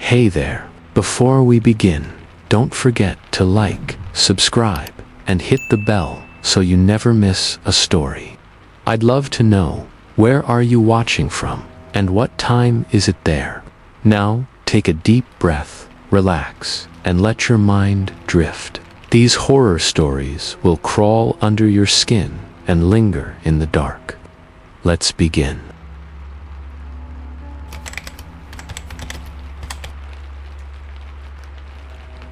Hey there, before we begin, don't forget to like, subscribe, and hit the bell so you never miss a story. I'd love to know, where are you watching from, and what time is it there? Now, take a deep breath, relax, and let your mind drift. These horror stories will crawl under your skin and linger in the dark. Let's begin.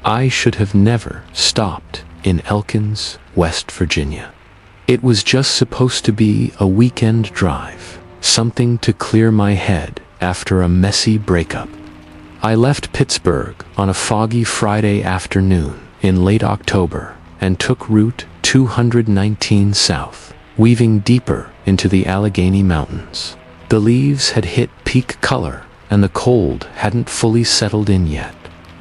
I should have never stopped in Elkins, West Virginia. It was just supposed to be a weekend drive, something to clear my head after a messy breakup. I left Pittsburgh on a foggy Friday afternoon in late October and took Route 219 south, weaving deeper into the Allegheny Mountains. The leaves had hit peak color and the cold hadn't fully settled in yet.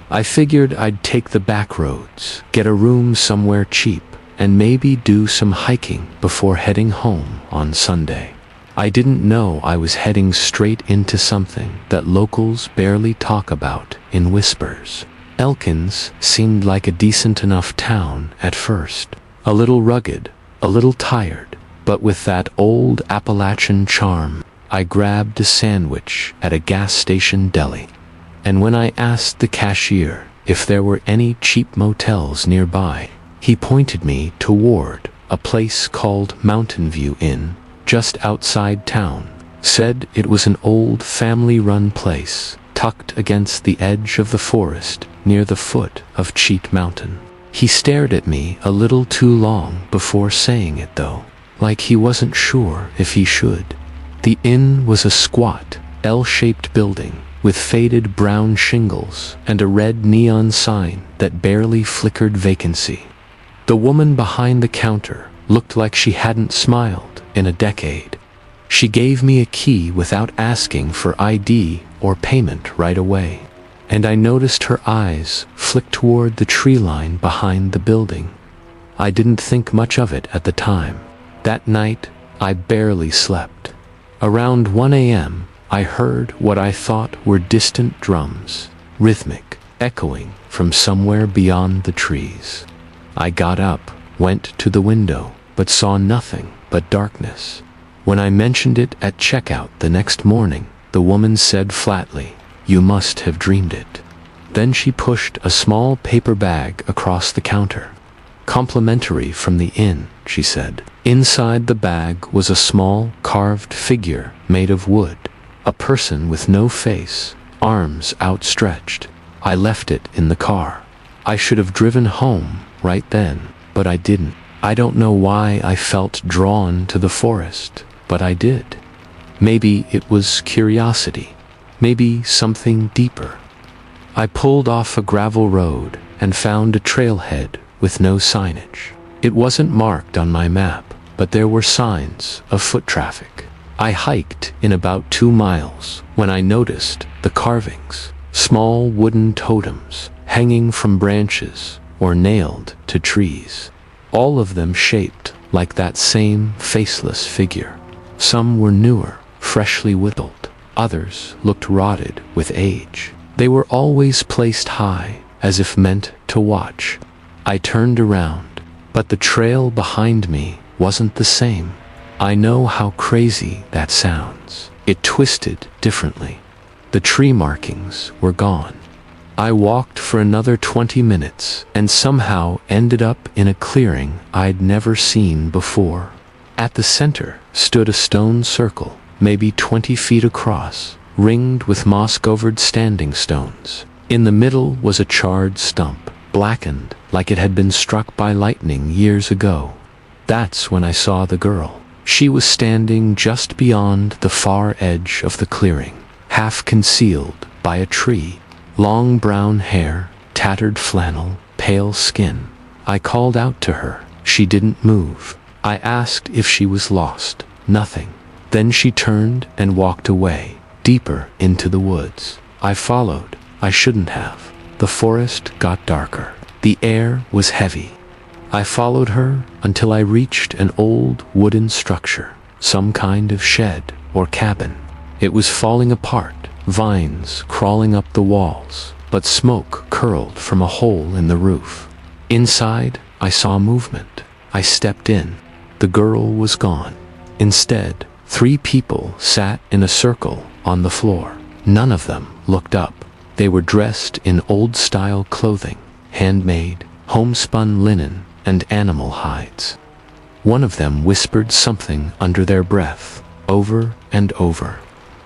I figured I'd take the back roads, get a room somewhere cheap, and maybe do some hiking before heading home on Sunday. I didn't know I was heading straight into something that locals barely talk about in whispers. Elkins seemed like a decent enough town at first. A little rugged, a little tired, but with that old Appalachian charm. I grabbed a sandwich at a gas station deli. And when I asked the cashier if there were any cheap motels nearby, he pointed me toward a place called Mountain View Inn, just outside town. Said it was an old family-run place, tucked against the edge of the forest near the foot of Cheat Mountain. He stared at me a little too long before saying it though, like he wasn't sure if he should. The inn was a squat, L-shaped building with faded brown shingles and a red neon sign that barely flickered vacancy. The woman behind the counter looked like she hadn't smiled in a decade. She gave me a key without asking for ID or payment right away, and I noticed her eyes flick toward the tree line behind the building. I didn't think much of it at the time. That night, I barely slept. Around 1 a.m., I heard what I thought were distant drums, rhythmic, echoing from somewhere beyond the trees. I got up, went to the window, but saw nothing but darkness. When I mentioned it at checkout the next morning, the woman said flatly, "You must have dreamed it." Then she pushed a small paper bag across the counter. "Complimentary from the inn," she said. Inside the bag was a small, carved figure made of wood. A person with no face, arms outstretched. I left it in the car. I should have driven home right then, but I didn't. I don't know why I felt drawn to the forest, but I did. Maybe it was curiosity, maybe something deeper. I pulled off a gravel road and found a trailhead with no signage. It wasn't marked on my map, but there were signs of foot traffic. I hiked in about 2 miles when I noticed the carvings, small wooden totems hanging from branches or nailed to trees, all of them shaped like that same faceless figure. Some were newer, freshly whittled. Others looked rotted with age. They were always placed high, as if meant to watch. I turned around, but the trail behind me wasn't the same. I know how crazy that sounds. It twisted differently. The tree markings were gone. I walked for another 20 minutes and somehow ended up in a clearing I'd never seen before. At the center stood a stone circle, maybe 20 feet across, ringed with moss-covered standing stones. In the middle was a charred stump, blackened like it had been struck by lightning years ago. That's when I saw the girl. She was standing just beyond the far edge of the clearing, half concealed by a tree. Long brown hair, tattered flannel, pale skin. I called out to her. She didn't move. I asked if she was lost. Nothing. Then she turned and walked away, deeper into the woods. I followed. I shouldn't have. The forest got darker. The air was heavy. I followed her until I reached an old wooden structure, some kind of shed or cabin. It was falling apart, vines crawling up the walls, but smoke curled from a hole in the roof. Inside, I saw movement. I stepped in. The girl was gone. Instead, 3 people sat in a circle on the floor. None of them looked up. They were dressed in old-style clothing, handmade, homespun linen, and animal hides. One of them whispered something under their breath, over and over.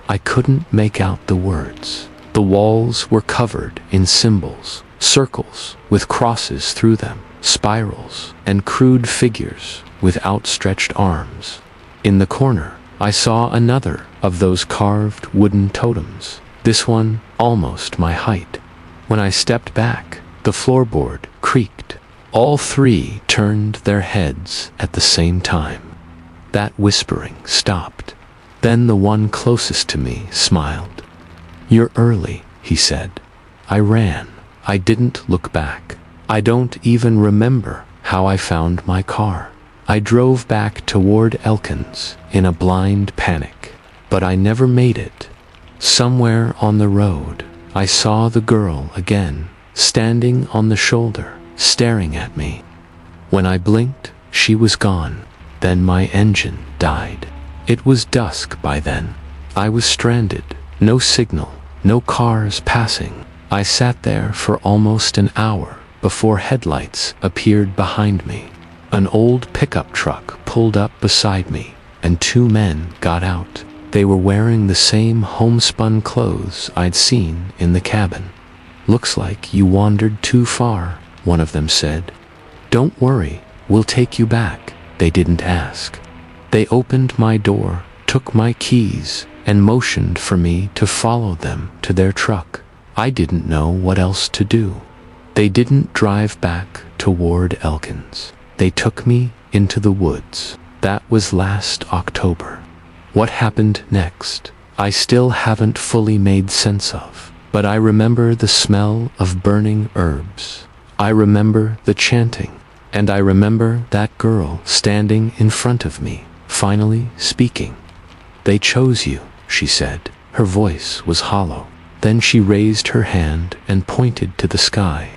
I couldn't make out the words. The walls were covered in symbols, circles with crosses through them, spirals, and crude figures with outstretched arms. In the corner, I saw another of those carved wooden totems, this one almost my height. When I stepped back, the floorboard creaked. All 3 turned their heads at the same time. That whispering stopped. Then the one closest to me smiled. "You're early," he said. I ran. I didn't look back. I don't even remember how I found my car. I drove back toward Elkins in a blind panic, but I never made it. Somewhere on the road, I saw the girl again, standing on the shoulder, staring at me. When I blinked, she was gone. Then my engine died. It was dusk by then. I was stranded. No signal, no cars passing. I sat there for almost an hour before headlights appeared behind me. An old pickup truck pulled up beside me, and 2 men got out. They were wearing the same homespun clothes I'd seen in the cabin. "Looks like you wandered too far," one of them said. "Don't worry, we'll take you back." They didn't ask. They opened my door, took my keys, and motioned for me to follow them to their truck. I didn't know what else to do. They didn't drive back toward Elkins. They took me into the woods. That was last October. What happened next, I still haven't fully made sense of. But I remember the smell of burning herbs. I remember the chanting. And I remember that girl standing in front of me, finally speaking. "They chose you," she said. Her voice was hollow. Then she raised her hand and pointed to the sky.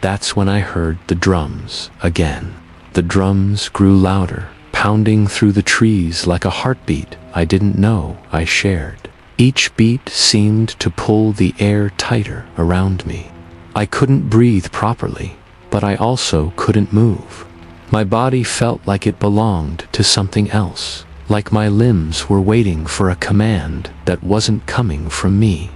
That's when I heard the drums again. The drums grew louder, pounding through the trees like a heartbeat I didn't know I shared. Each beat seemed to pull the air tighter around me. I couldn't breathe properly, but I also couldn't move. My body felt like it belonged to something else, like my limbs were waiting for a command that wasn't coming from me.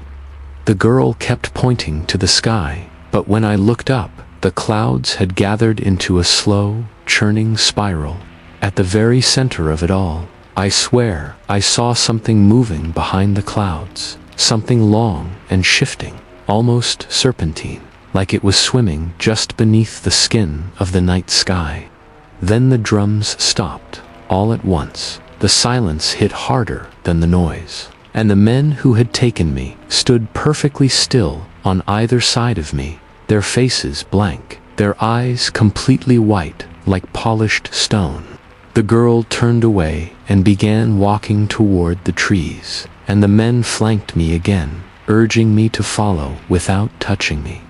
The girl kept pointing to the sky, but when I looked up, the clouds had gathered into a slow, churning spiral. At the very center of it all, I swear I saw something moving behind the clouds, something long and shifting, almost serpentine, like it was swimming just beneath the skin of the night sky. Then the drums stopped, all at once. The silence hit harder than the noise, and the men who had taken me stood perfectly still on either side of me, their faces blank, their eyes completely white like polished stone. The girl turned away and began walking toward the trees, and the men flanked me again, urging me to follow without touching me.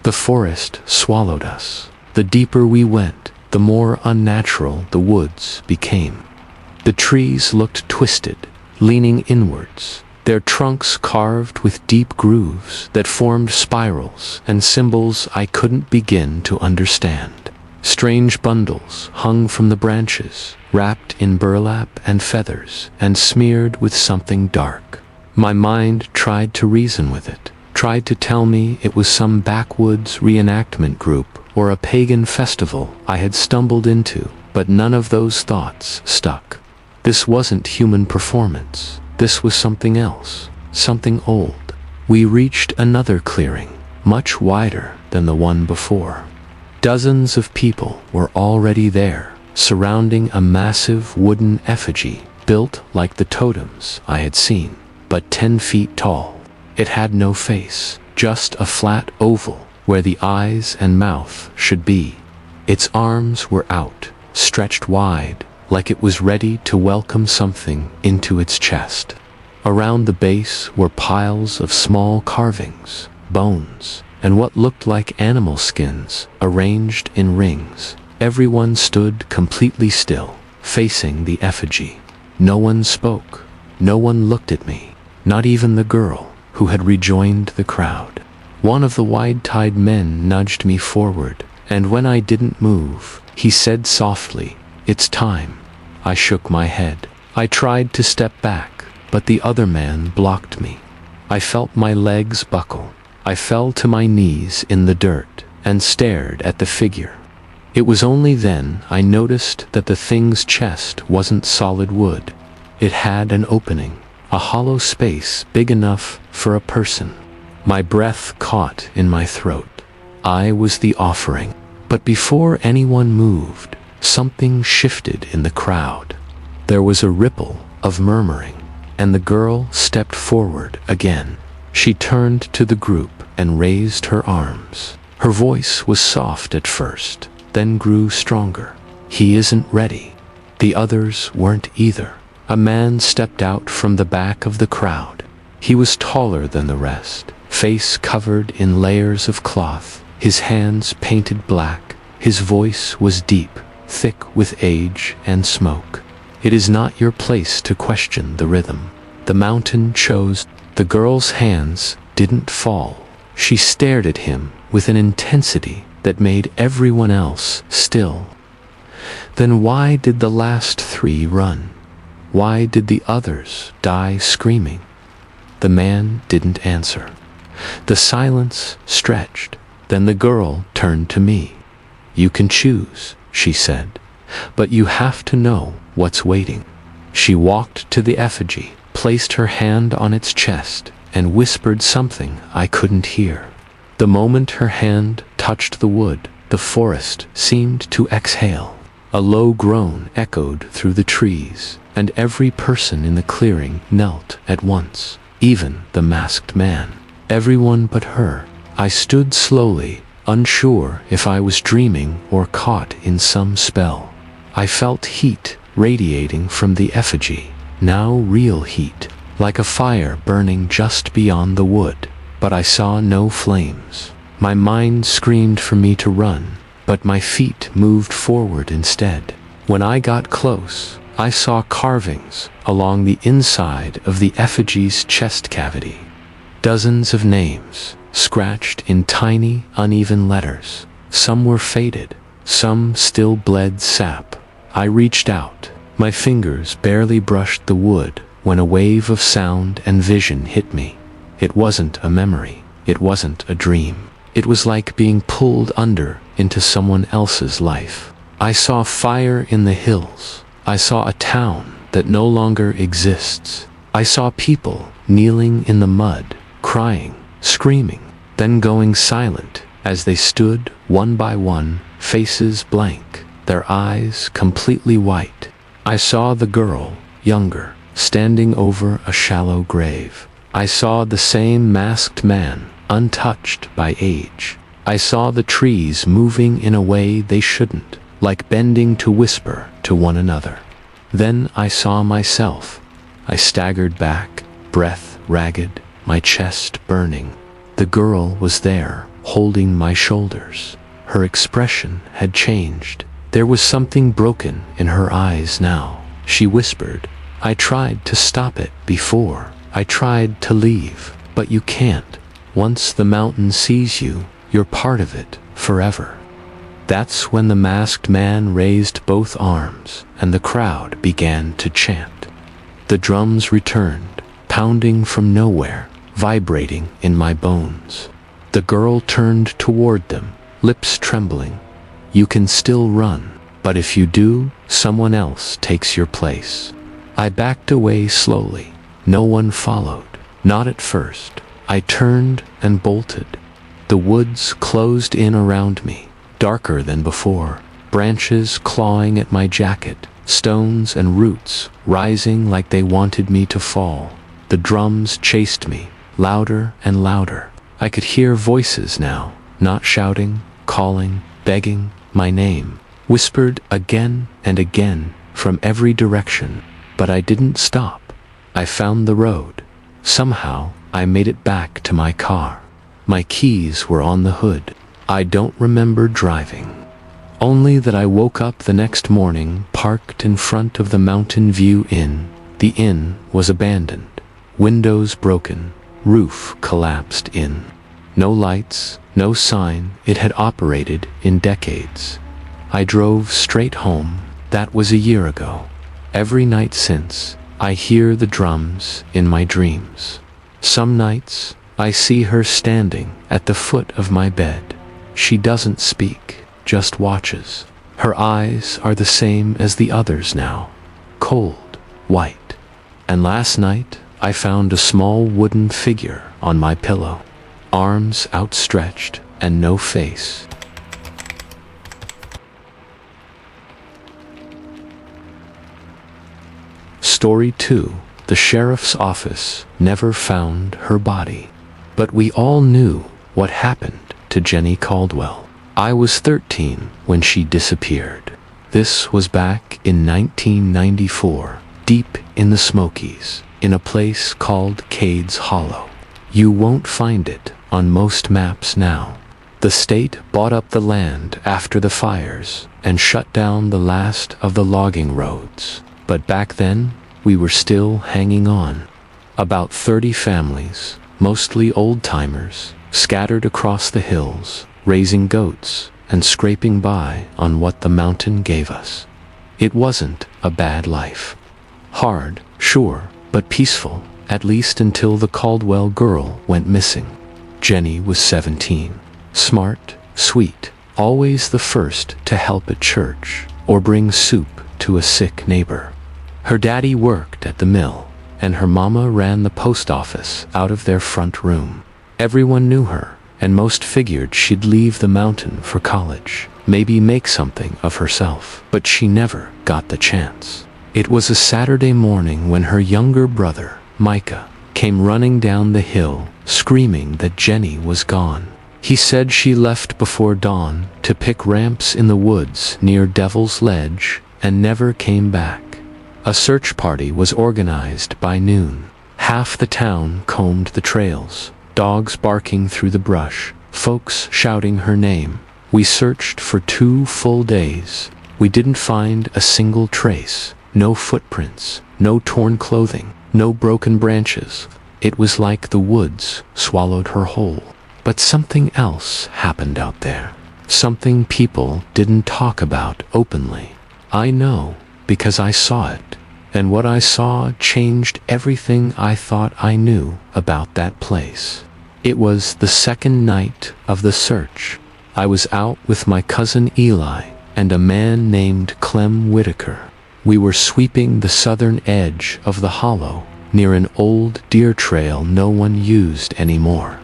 The forest swallowed us. The deeper we went, the more unnatural the woods became. The trees looked twisted, leaning inwards, their trunks carved with deep grooves that formed spirals and symbols I couldn't begin to understand. Strange bundles hung from the branches, wrapped in burlap and feathers, and smeared with something dark. My mind tried to reason with it, tried to tell me it was some backwoods reenactment group or a pagan festival I had stumbled into, but none of those thoughts stuck. This wasn't human performance. This was something else, something old. We reached another clearing, much wider than the one before. Dozens of people were already there, surrounding a massive wooden effigy built like the totems I had seen, but 10 feet tall. It had no face, just a flat oval where the eyes and mouth should be. Its arms were out, stretched wide, like it was ready to welcome something into its chest. Around the base were piles of small carvings, bones, and what looked like animal skins arranged in rings. Everyone stood completely still, facing the effigy. No one spoke. No one looked at me, not even the girl who had rejoined the crowd. One of the wide-tide men nudged me forward, and when I didn't move, he said softly, "It's time." I shook my head. I tried to step back, but the other man blocked me. I felt my legs buckle. I fell to my knees in the dirt and stared at the figure. It was only then I noticed that the thing's chest wasn't solid wood. It had an opening, a hollow space big enough for a person. My breath caught in my throat. I was the offering. But before anyone moved, something shifted in the crowd. There was a ripple of murmuring, and the girl stepped forward again. She turned to the group and raised her arms. Her voice was soft at first, then grew stronger. "He isn't ready." The others weren't either. A man stepped out from the back of the crowd. He was taller than the rest, face covered in layers of cloth, his hands painted black. His voice was deep, thick with age and smoke. "It is not your place to question the rhythm." The mountain chose. The girl's hands didn't fall. She stared at him with an intensity that made everyone else still. Then why did the last three run? Why did the others die screaming? The man didn't answer. The silence stretched. Then the girl turned to me. "You can choose," she said, "but you have to know what's waiting." She walked to the effigy, placed her hand on its chest, and whispered something I couldn't hear. The moment her hand touched the wood, the forest seemed to exhale. A low groan echoed through the trees, and every person in the clearing knelt at once, even the masked man. Everyone but her. I stood slowly, unsure if I was dreaming or caught in some spell. I felt heat radiating from the effigy, now real heat, like a fire burning just beyond the wood, but I saw no flames. My mind screamed for me to run, but my feet moved forward instead. When I got close, I saw carvings along the inside of the effigy's chest cavity. Dozens of names, scratched in tiny, uneven letters. Some were faded, some still bled sap. I reached out. My fingers barely brushed the wood when a wave of sound and vision hit me. It wasn't a memory. It wasn't a dream. It was like being pulled under into someone else's life. I saw fire in the hills. I saw a town that no longer exists. I saw people kneeling in the mud, crying, screaming, then going silent as they stood one by one, faces blank, their eyes completely white. I saw the girl, younger, standing over a shallow grave. I saw the same masked man, untouched by age. I saw the trees moving in a way they shouldn't, like bending to whisper to one another. Then I saw myself. I staggered back, breath ragged, my chest burning. The girl was there, holding my shoulders. Her expression had changed. There was something broken in her eyes now. She whispered, "I tried to stop it before. I tried to leave, but you can't. Once the mountain sees you, you're part of it, forever." That's when the masked man raised both arms, and the crowd began to chant. The drums returned, pounding from nowhere, vibrating in my bones. The girl turned toward them, lips trembling. "You can still run, but if you do, someone else takes your place." I backed away slowly. No one followed, not at first. I turned and bolted. The woods closed in around me, darker than before, branches clawing at my jacket, stones and roots rising like they wanted me to fall. The drums chased me, louder and louder. I could hear voices now, not shouting, calling, begging, my name, whispered again and again from every direction. But I didn't stop. I found the road. Somehow, I made it back to my car. My keys were on the hood. I don't remember driving. Only that I woke up the next morning parked in front of the Mountain View Inn. The inn was abandoned. Windows broken. Roof collapsed in. No lights, no sign it had operated in decades. I drove straight home. That was a year ago. Every night since, I hear the drums in my dreams. Some nights, I see her standing at the foot of my bed. She doesn't speak, just watches. Her eyes are the same as the others now, cold, white. And last night, I found a small wooden figure on my pillow, arms outstretched and no face. Story 2. The sheriff's office never found her body. But we all knew what happened to Jenny Caldwell. I was 13 when she disappeared. This was back in 1994, deep in the Smokies, in a place called Cades Hollow. You won't find it on most maps now. The state bought up the land after the fires and shut down the last of the logging roads. But back then, we were still hanging on. About 30 families, mostly old-timers, scattered across the hills, raising goats and scraping by on what the mountain gave us. It wasn't a bad life. Hard, sure, but peaceful, at least until the Caldwell girl went missing. Jenny was 17. Smart, sweet, always the first to help at church or bring soup to a sick neighbor. Her daddy worked at the mill, and her mama ran the post office out of their front room. Everyone knew her, and most figured she'd leave the mountain for college, maybe make something of herself. But she never got the chance. It was a Saturday morning when her younger brother, Micah, came running down the hill, screaming that Jenny was gone. He said she left before dawn to pick ramps in the woods near Devil's Ledge and never came back. A search party was organized by noon. Half the town combed the trails, dogs barking through the brush, folks shouting her name. We searched for 2 full days. We didn't find a single trace, no footprints, no torn clothing, no broken branches. It was like the woods swallowed her whole. But something else happened out there. Something people didn't talk about openly. I know, because I saw it, and what I saw changed everything I thought I knew about that place. It was the second night of the search. I was out with my cousin Eli and a man named Clem Whitaker. We were sweeping the southern edge of the hollow near an old deer trail no one used anymore.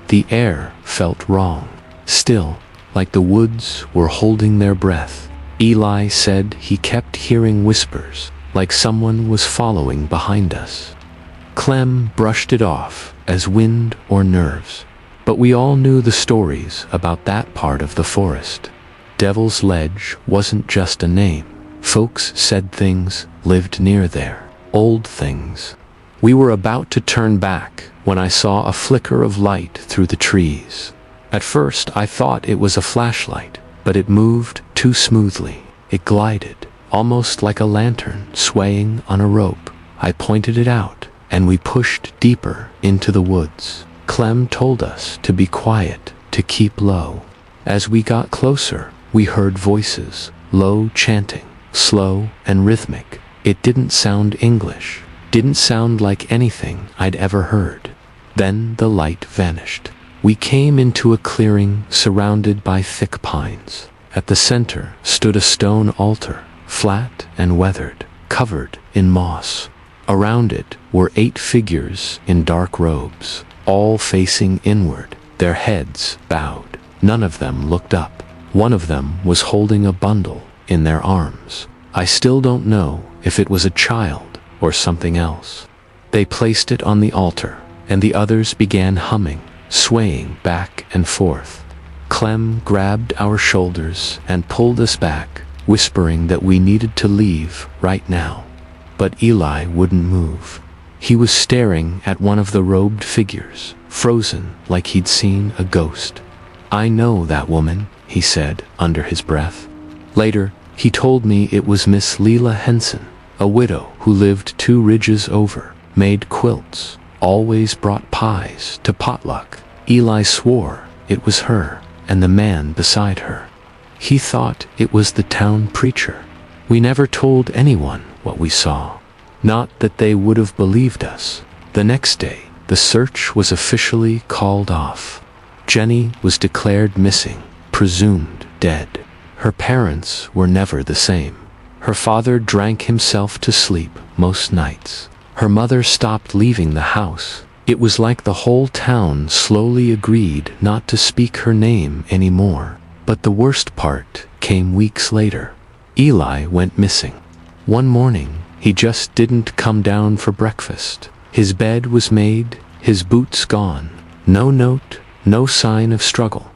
The air felt wrong, still, like the woods were holding their breath. Eli said he kept hearing whispers, like someone was following behind us. Clem brushed it off as wind or nerves, but we all knew the stories about that part of the forest. Devil's Ledge wasn't just a name. Folks said things lived near there, old things. We were about to turn back when I saw a flicker of light through the trees. At first I thought it was a flashlight, but it moved too smoothly. It glided, almost like a lantern swaying on a rope. I pointed it out, and we pushed deeper into the woods. Clem told us to be quiet, to keep low. As we got closer, we heard voices, low chanting, slow and rhythmic. It didn't sound English, didn't sound like anything I'd ever heard. Then the light vanished. We came into a clearing surrounded by thick pines. At the center stood a stone altar, flat and weathered, covered in moss. Around it were 8 figures in dark robes, all facing inward, their heads bowed. None of them looked up. One of them was holding a bundle in their arms. I still don't know if it was a child or something else. They placed it on the altar, and the others began humming, swaying back and forth. Clem grabbed our shoulders and pulled us back, whispering that we needed to leave right now. But Eli wouldn't move. He was staring at one of the robed figures, frozen like he'd seen a ghost. "I know that woman," he said under his breath. Later, he told me it was Miss Leila Henson, a widow who lived 2 ridges over, made quilts, always brought pies to potluck. Eli swore it was her and the man beside her. He thought it was the town preacher. We never told anyone what we saw. Not that they would have believed us. The next day, the search was officially called off. Jenny was declared missing, presumed dead. Her parents were never the same. Her father drank himself to sleep most nights. Her mother stopped leaving the house. It was like the whole town slowly agreed not to speak her name anymore. But the worst part came weeks later. Eli went missing. One morning, he just didn't come down for breakfast. His bed was made, his boots gone. No note, no sign of struggle.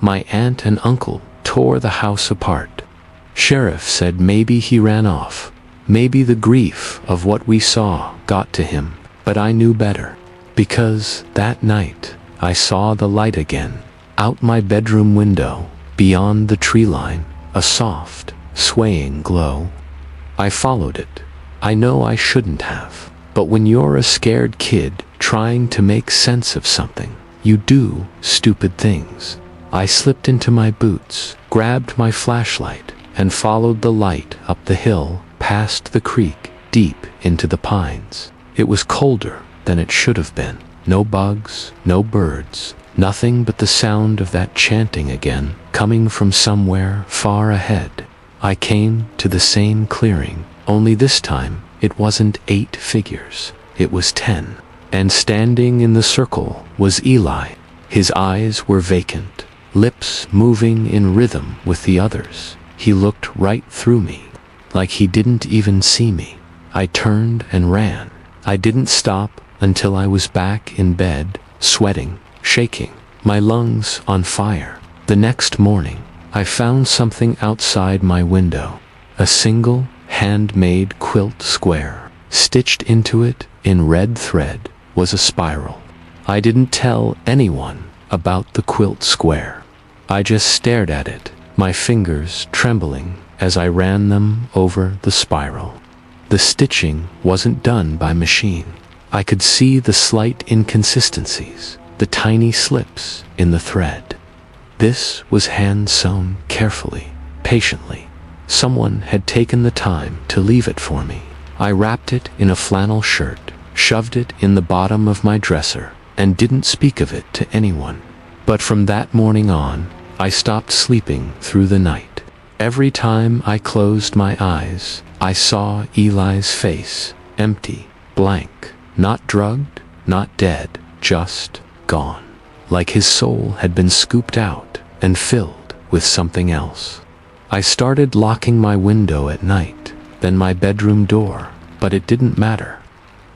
My aunt and uncle tore the house apart. Sheriff said maybe he ran off. Maybe the grief of what we saw got to him, but I knew better. Because that night, I saw the light again. Out my bedroom window, beyond the tree line, a soft, swaying glow. I followed it. I know I shouldn't have, but when you're a scared kid trying to make sense of something, you do stupid things. I slipped into my boots, grabbed my flashlight, and followed the light up the hill, past the creek, deep into the pines. It was colder than it should have been. No bugs, no birds, nothing but the sound of that chanting again, coming from somewhere far ahead. I came to the same clearing, only this time it wasn't 8 figures, it was 10. And standing in the circle was Eli. His eyes were vacant, lips moving in rhythm with the others. He looked right through me, like he didn't even see me. I turned and ran. I didn't stop until I was back in bed, sweating, shaking, my lungs on fire. The next morning, I found something outside my window, a single, handmade quilt square. Stitched into it, in red thread, was a spiral. I didn't tell anyone about the quilt square. I just stared at it, my fingers trembling as I ran them over the spiral. The stitching wasn't done by machine. I could see the slight inconsistencies, the tiny slips in the thread. This was hand-sewn carefully, patiently. Someone had taken the time to leave it for me. I wrapped it in a flannel shirt, shoved it in the bottom of my dresser, and didn't speak of it to anyone. But from that morning on, I stopped sleeping through the night. Every time I closed my eyes, I saw Eli's face, empty, blank, not drugged, not dead, just gone. Like his soul had been scooped out and filled with something else. I started locking my window at night, then my bedroom door, but it didn't matter.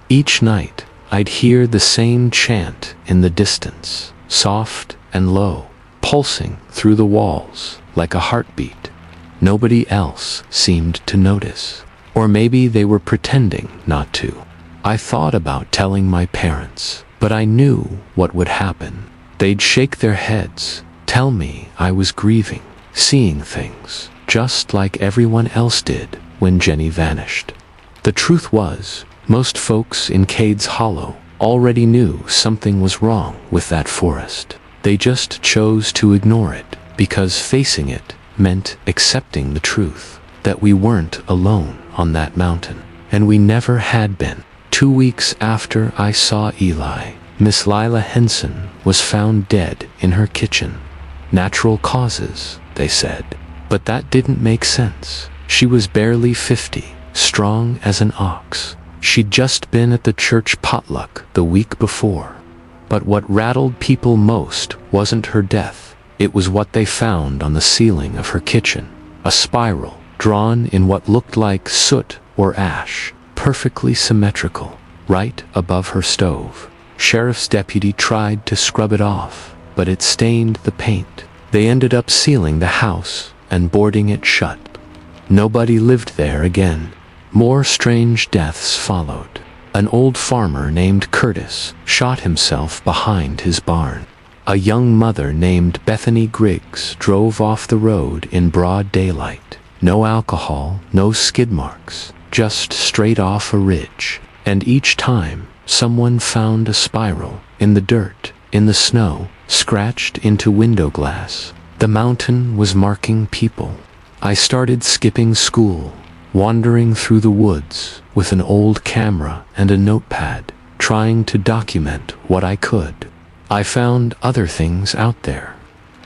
Each night, I'd hear the same chant in the distance, soft and low, pulsing through the walls like a heartbeat. Nobody else seemed to notice, or maybe they were pretending not to. I thought about telling my parents, but I knew what would happen. They'd shake their heads, tell me I was grieving, seeing things, just like everyone else did when Jenny vanished. The truth was, most folks in Cades Hollow already knew something was wrong with that forest. They just chose to ignore it, because facing it meant accepting the truth, that we weren't alone on that mountain, and we never had been. 2 weeks after I saw Eli, Miss Leila Henson was found dead in her kitchen. Natural causes, they said. But that didn't make sense. She was barely 50, strong as an ox. She'd just been at the church potluck the week before. But what rattled people most wasn't her death. It was what they found on the ceiling of her kitchen. A spiral, drawn in what looked like soot or ash, perfectly symmetrical, right above her stove. Sheriff's deputy tried to scrub it off, but it stained the paint. They ended up sealing the house and boarding it shut. Nobody lived there again. More strange deaths followed. An old farmer named Curtis shot himself behind his barn. A young mother named Bethany Griggs drove off the road in broad daylight. No alcohol, no skid marks, just straight off a ridge. And each time, someone found a spiral in the dirt, in the snow, scratched into window glass. The mountain was marking people. I started skipping school, wandering through the woods with an old camera and a notepad, trying to document what I could. I found other things out there.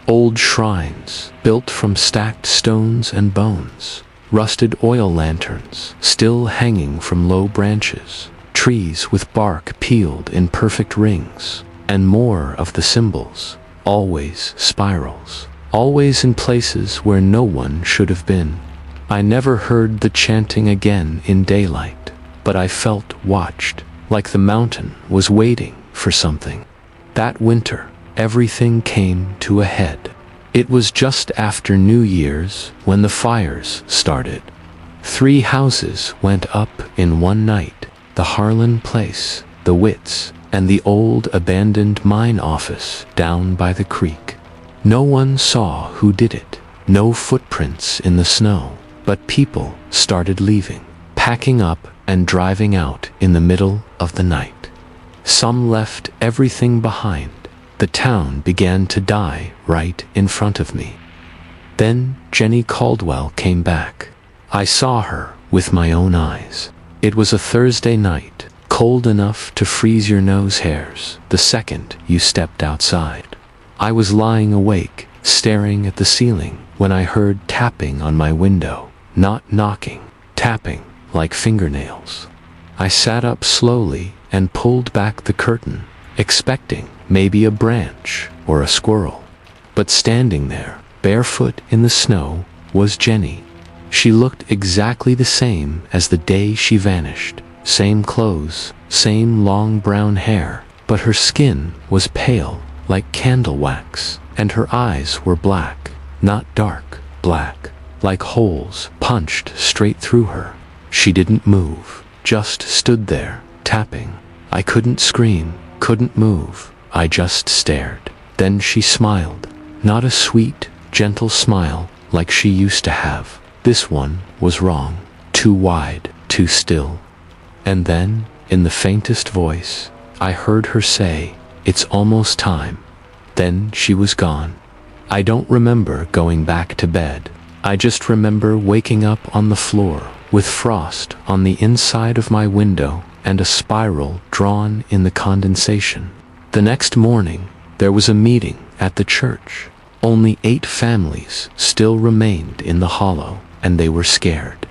Old shrines built from stacked stones and bones, rusted oil lanterns still hanging from low branches, trees with bark peeled in perfect rings, and more of the symbols, always spirals, always in places where no one should have been. I never heard the chanting again in daylight, but I felt watched, like the mountain was waiting for something. That winter, everything came to a head. It was just after New Year's when the fires started. 3 houses went up in one night: the Harlan place, the Witts, and the old abandoned mine office down by the creek. No one saw who did it, no footprints in the snow, but people started leaving, packing up and driving out in the middle of the night. Some left everything behind. The town began to die right in front of me. Then Jenny Caldwell came back. I saw her with my own eyes. It was a Thursday night, cold enough to freeze your nose hairs the second you stepped outside. I was lying awake, staring at the ceiling, when I heard tapping on my window. Not knocking, tapping like fingernails. I sat up slowly and pulled back the curtain, expecting maybe a branch or a squirrel. But standing there, barefoot in the snow, was Jenny. She looked exactly the same as the day she vanished. Same clothes, same long brown hair, but her skin was pale like candle wax, and her eyes were black, not dark, black, like holes punched straight through her. She didn't move, just stood there, tapping. I couldn't scream, couldn't move. I just stared. Then she smiled. Not a sweet, gentle smile like she used to have. This one was wrong. Too wide, too still. And then, in the faintest voice, I heard her say, "It's almost time." Then she was gone. I don't remember going back to bed. I just remember waking up on the floor with frost on the inside of my window and a spiral drawn in the condensation. The next morning, there was a meeting at the church. Only 8 families still remained in the hollow, and they were scared.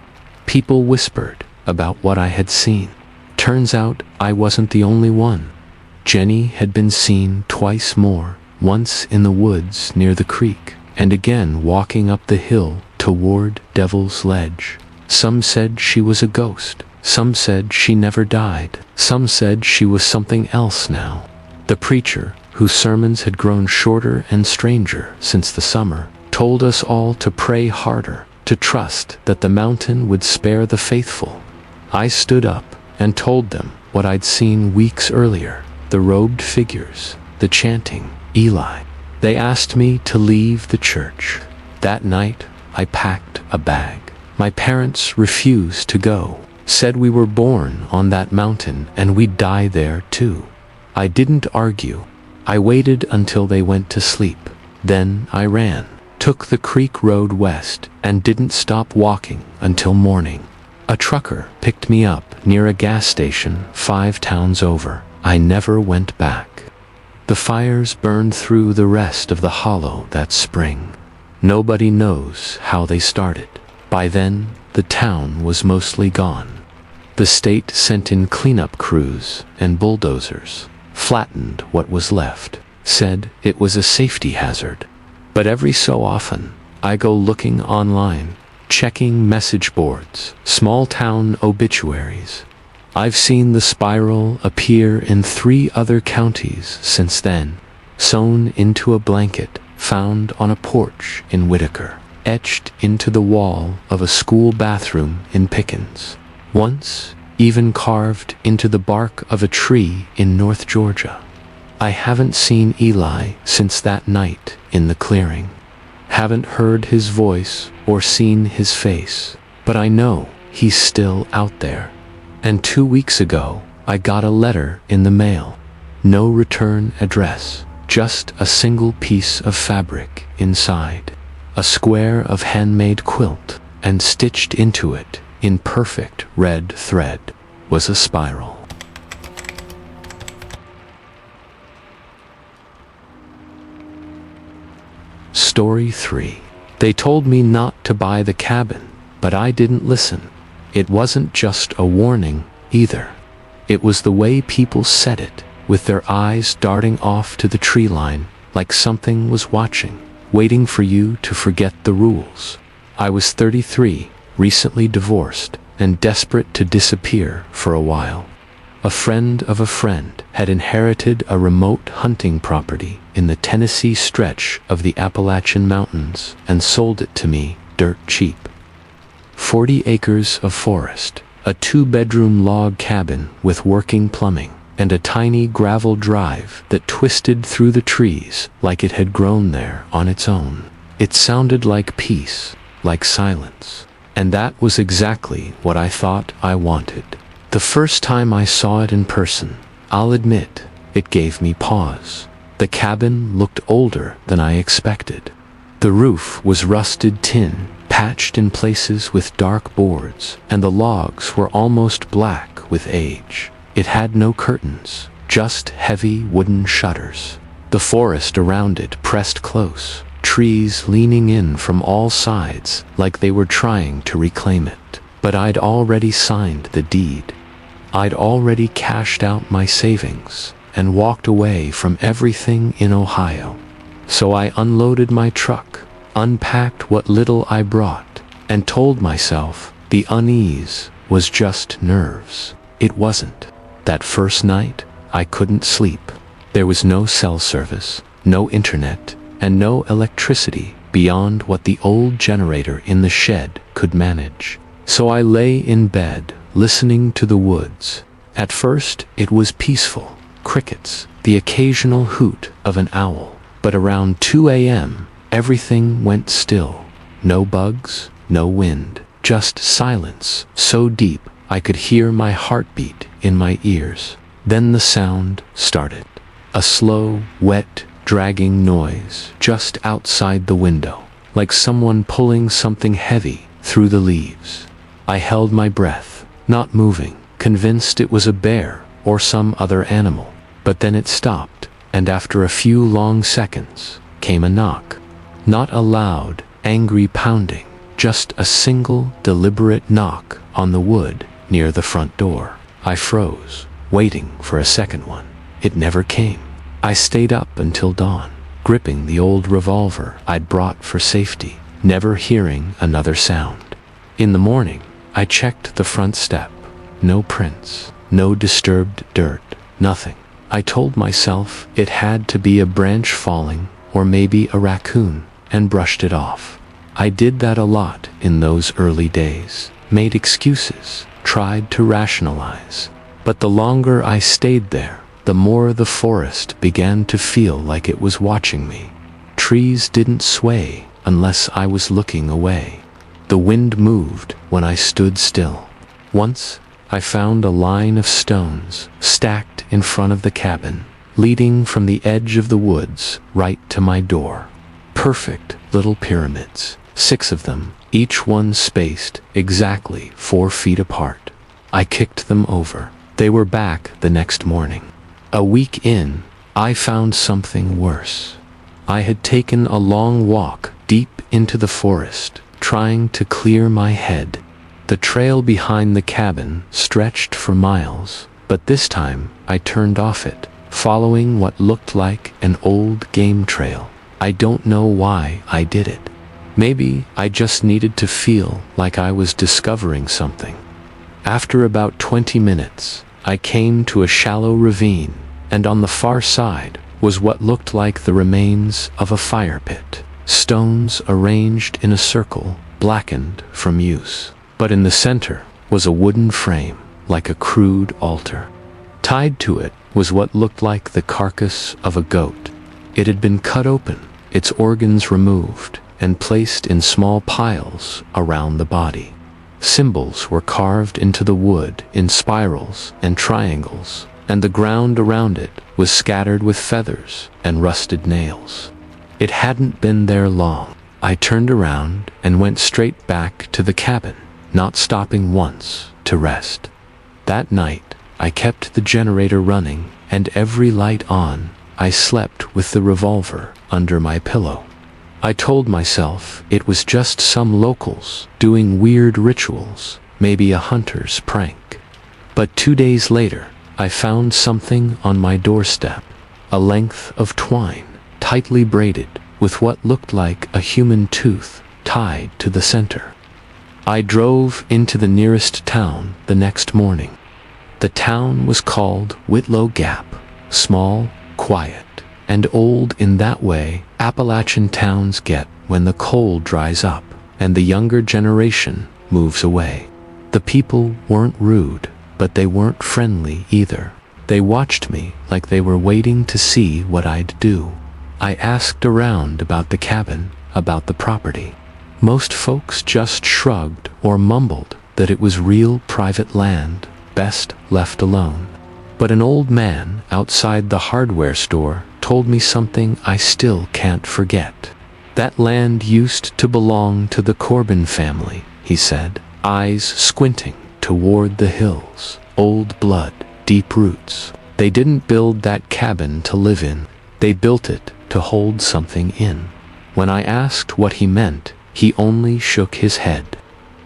People whispered about what I had seen. Turns out I wasn't the only one. Jenny had been seen twice more, once in the woods near the creek, and again walking up the hill toward Devil's Ledge. Some said she was a ghost. Some said she never died. Some said she was something else now. The preacher, whose sermons had grown shorter and stranger since the summer, told us all to pray harder, to trust that the mountain would spare the faithful. I stood up and told them what I'd seen weeks earlier: the robed figures, the chanting, Eli. They asked me to leave the church. That night, I packed a bag. My parents refused to go, said we were born on that mountain and we'd die there too. I didn't argue. I waited until they went to sleep. Then I ran, took the creek road west, and didn't stop walking until morning. A trucker picked me up near a gas station 5 towns over. I never went back. The fires burned through the rest of the hollow that spring. Nobody knows how they started. By then, the town was mostly gone. The state sent in cleanup crews and bulldozers, flattened what was left, said it was a safety hazard. But every so often, I go looking online, checking message boards, small town obituaries. I've seen the spiral appear in 3 other counties since then, sewn into a blanket found on a porch in Whitaker, etched into the wall of a school bathroom in Pickens. Once, even carved into the bark of a tree in North Georgia. I haven't seen Eli since that night in the clearing. Haven't heard his voice or seen his face, but I know he's still out there. And 2 weeks ago, I got a letter in the mail. No return address, just a single piece of fabric inside. A square of handmade quilt, and stitched into it, in perfect red thread, was a spiral. Story 3. They told me not to buy the cabin, but I didn't listen. It wasn't just a warning, either. It was the way people said it, with their eyes darting off to the tree line, like something was watching, waiting for you to forget the rules. I was 33, recently divorced, and desperate to disappear for a while. A friend of a friend had inherited a remote hunting property in the Tennessee stretch of the Appalachian Mountains and sold it to me dirt cheap. 40 acres of forest, a 2-bedroom log cabin with working plumbing, and a tiny gravel drive that twisted through the trees like it had grown there on its own. It sounded like peace, like silence, and that was exactly what I thought I wanted. The first time I saw it in person, I'll admit, it gave me pause. The cabin looked older than I expected. The roof was rusted tin, patched in places with dark boards, and the logs were almost black with age. It had no curtains, just heavy wooden shutters. The forest around it pressed close, trees leaning in from all sides like they were trying to reclaim it. But I'd already signed the deed. I'd already cashed out my savings and walked away from everything in Ohio. So I unloaded my truck, unpacked what little I brought, and told myself the unease was just nerves. It wasn't. That first night, I couldn't sleep. There was no cell service, no internet, and no electricity beyond what the old generator in the shed could manage. So I lay in bed, listening to the woods. At first, it was peaceful. Crickets, the occasional hoot of an owl. But around 2 a.m., everything went still. No bugs, no wind, just silence so deep I could hear my heartbeat in my ears. Then the sound started. A slow, wet, dragging noise just outside the window, like someone pulling something heavy through the leaves. I held my breath, not moving, convinced it was a bear or some other animal. But then it stopped, and after a few long seconds, came a knock. Not a loud, angry pounding, just a single, deliberate knock on the wood near the front door. I froze, waiting for a second one. It never came. I stayed up until dawn, gripping the old revolver I'd brought for safety, never hearing another sound. In the morning, I checked the front step. No prints, no disturbed dirt, nothing. I told myself it had to be a branch falling or maybe a raccoon, and brushed it off. I did that a lot in those early days, made excuses, tried to rationalize. But the longer I stayed there, the more the forest began to feel like it was watching me. Trees didn't sway unless I was looking away. The wind moved when I stood still. Once, I found a line of stones stacked in front of the cabin, leading from the edge of the woods right to my door. Perfect little pyramids, 6 of them, each one spaced exactly 4 feet apart. I kicked them over. They were back the next morning. A week in, I found something worse. I had taken a long walk deep into the forest, trying to clear my head. The trail behind the cabin stretched for miles, but this time I turned off it, following what looked like an old game trail. I don't know why I did it. Maybe I just needed to feel like I was discovering something. After about 20 minutes, I came to a shallow ravine, and on the far side was what looked like the remains of a fire pit. Stones arranged in a circle, blackened from use. But in the center was a wooden frame, like a crude altar. Tied to it was what looked like the carcass of a goat. It had been cut open, its organs removed, and placed in small piles around the body. Symbols were carved into the wood in spirals and triangles, and the ground around it was scattered with feathers and rusted nails. It hadn't been there long. I turned around and went straight back to the cabin, not stopping once to rest. That night, I kept the generator running and every light on. I slept with the revolver under my pillow. I told myself it was just some locals doing weird rituals, maybe a hunter's prank. But 2 days later, I found something on my doorstep, a length of twine, tightly braided, with what looked like a human tooth tied to the center. I drove into the nearest town the next morning. The town was called Whitlow Gap, small, quiet, and old in that way Appalachian towns get when the coal dries up and the younger generation moves away. The people weren't rude, but they weren't friendly either. They watched me like they were waiting to see what I'd do. I asked around about the cabin, about the property. Most folks just shrugged or mumbled that it was real private land, best left alone. But an old man outside the hardware store told me something I still can't forget. That land used to belong to the Corbin family, he said, eyes squinting toward the hills. Old blood, deep roots. They didn't build that cabin to live in. They built it to hold something in. When I asked what he meant, he only shook his head.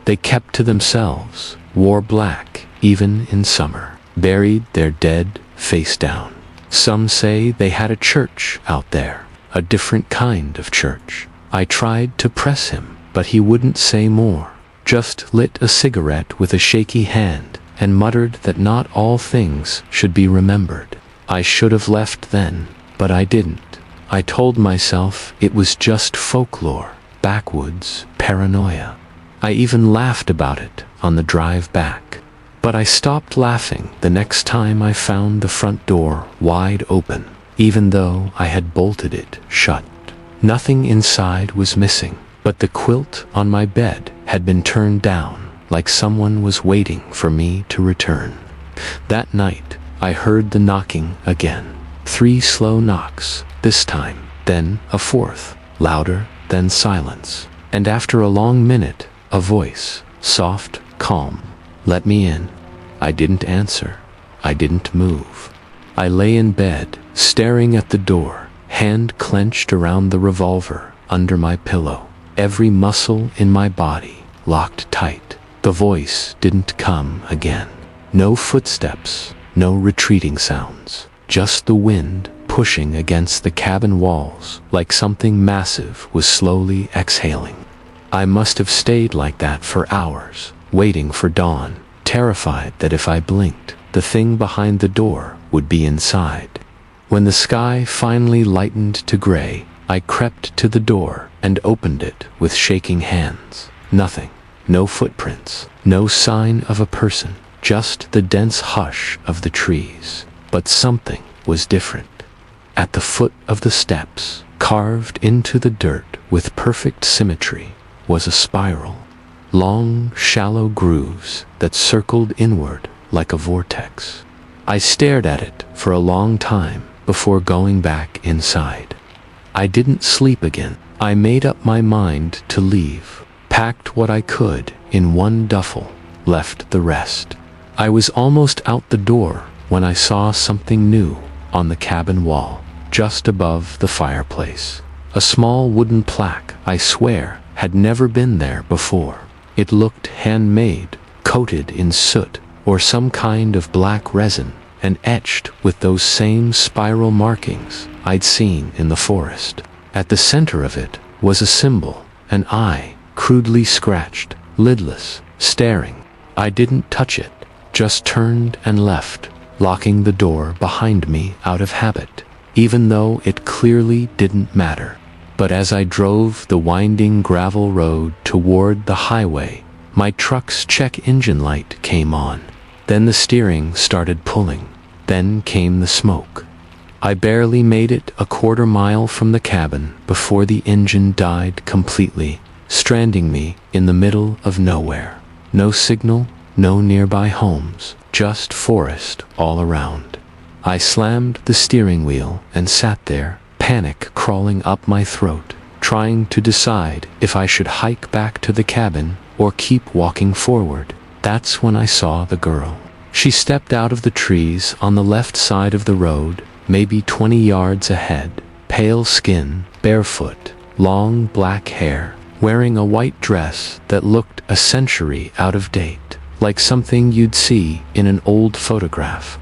They kept to themselves, wore black, even in summer, buried their dead face down. Some say they had a church out there, a different kind of church. I tried to press him, but he wouldn't say more, just lit a cigarette with a shaky hand and muttered that not all things should be remembered. I should have left then, but I didn't. I told myself it was just folklore, backwoods, paranoia. I even laughed about it on the drive back. But I stopped laughing the next time I found the front door wide open, even though I had bolted it shut. Nothing inside was missing, but the quilt on my bed had been turned down, like someone was waiting for me to return. That night, I heard the knocking again. 3 slow knocks, this time, then a 4th, louder, then silence. And after a long minute, a voice, soft, calm. Let me in. I didn't answer. I didn't move. I lay in bed, staring at the door, hand clenched around the revolver under my pillow. Every muscle in my body locked tight. The voice didn't come again. No footsteps, no retreating sounds. Just the wind pushing against the cabin walls like something massive was slowly exhaling. I must have stayed like that for hours, waiting for dawn, terrified that if I blinked, the thing behind the door would be inside. When the sky finally lightened to gray, I crept to the door and opened it with shaking hands. Nothing. No footprints. No sign of a person. Just the dense hush of the trees. But something was different. At the foot of the steps, carved into the dirt with perfect symmetry, was a spiral. Long, shallow grooves that circled inward like a vortex. I stared at it for a long time before going back inside. I didn't sleep again. I made up my mind to leave, packed what I could in one duffel, left the rest. I was almost out the door when I saw something new on the cabin wall, just above the fireplace. A small wooden plaque, I swear, had never been there before. It looked handmade, coated in soot or some kind of black resin, and etched with those same spiral markings I'd seen in the forest. At the center of it was a symbol, an eye, crudely scratched, lidless, staring. I didn't touch it, just turned and left, locking the door behind me out of habit, even though it clearly didn't matter. But as I drove the winding gravel road toward the highway, my truck's check engine light came on. Then the steering started pulling. Then came the smoke. I barely made it a quarter mile from the cabin before the engine died completely, stranding me in the middle of nowhere. No signal, no nearby homes, just forest all around. I slammed the steering wheel and sat there, panic crawling up my throat, trying to decide if I should hike back to the cabin or keep walking forward. That's when I saw the girl. She stepped out of the trees on the left side of the road, maybe 20 yards ahead, pale skin, barefoot, long black hair, wearing a white dress that looked a century out of date, like something you'd see in an old photograph.